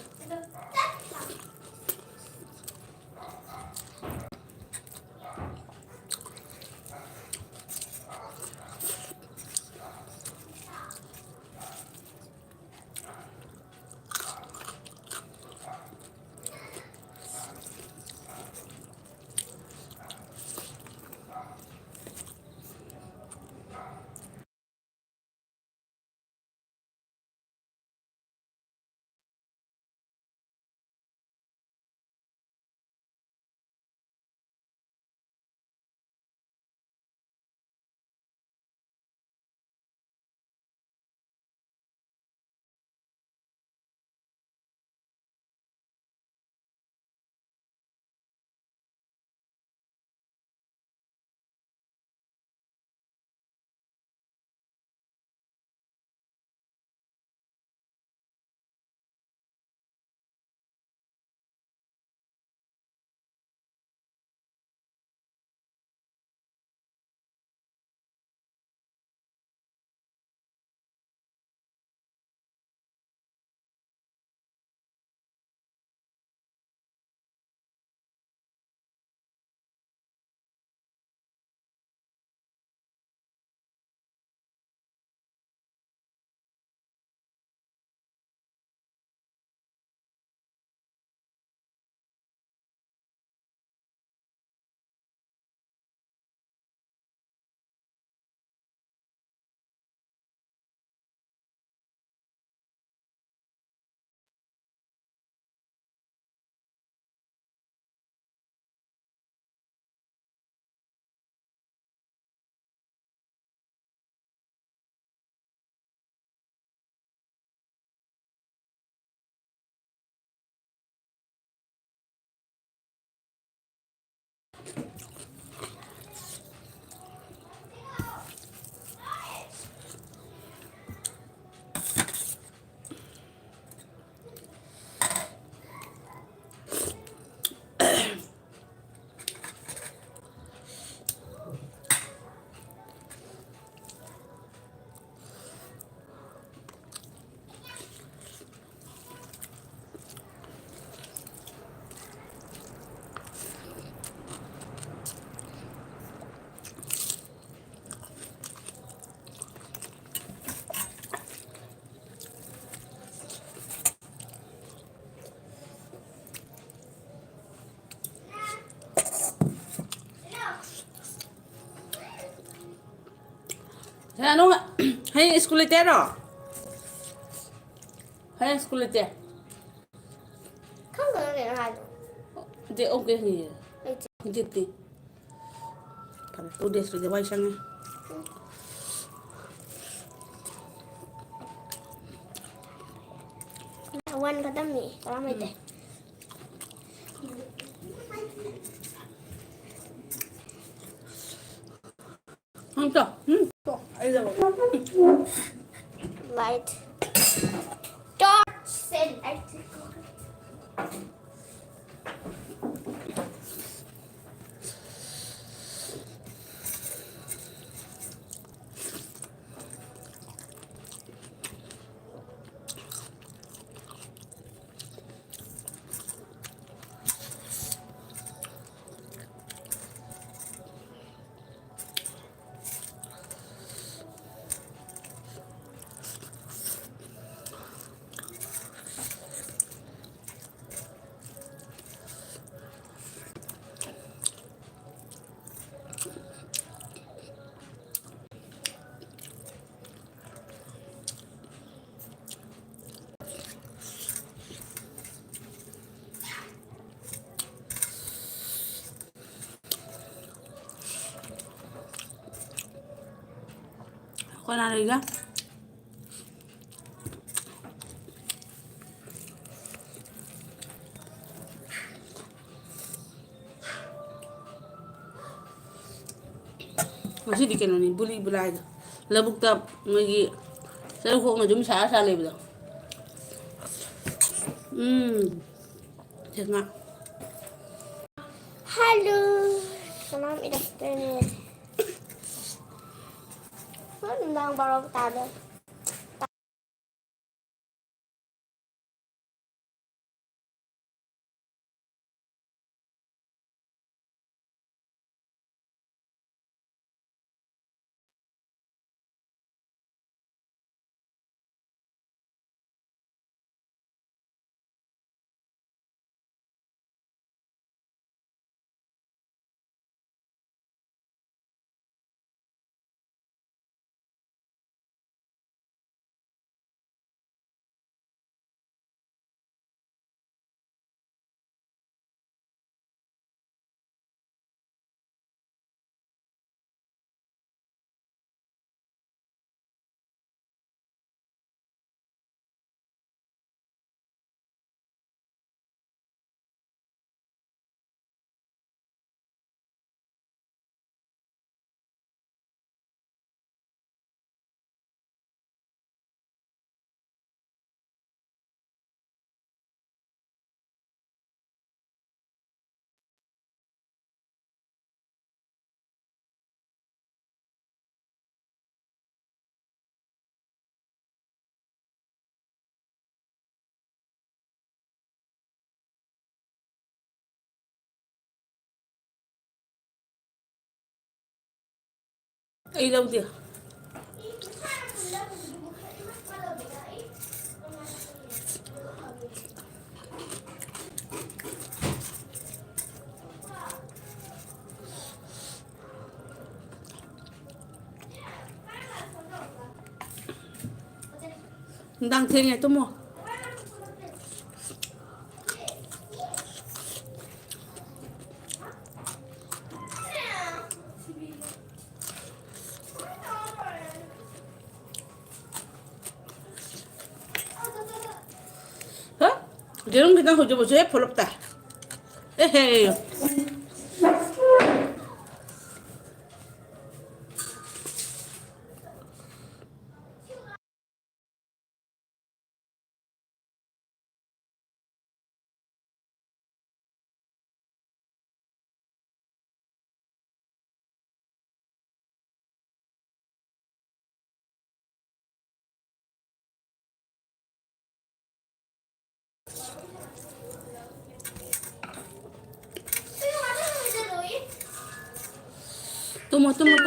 Thế đúng không ạ? Hay school test rồi? Hay school test? Không có cái này. Thế ông cái gì? Gì thì? Phải tôi để rồi quay sang này. Wan kata mi, kalau mai teh. Không cho. Bây giờ Light. Dot. Send. Kona liga. Masih di kena ni buli bulai. Labuk tap ngagi. Saya kok ngajum saya lebih dah. Tengah. Halo. Salam idaftar. Tentang baru tadi. Ilaw dia. Đang thế này tôi mua. Hả? Jadi kita hujan hujan peluk dah. Tunggu. Dulu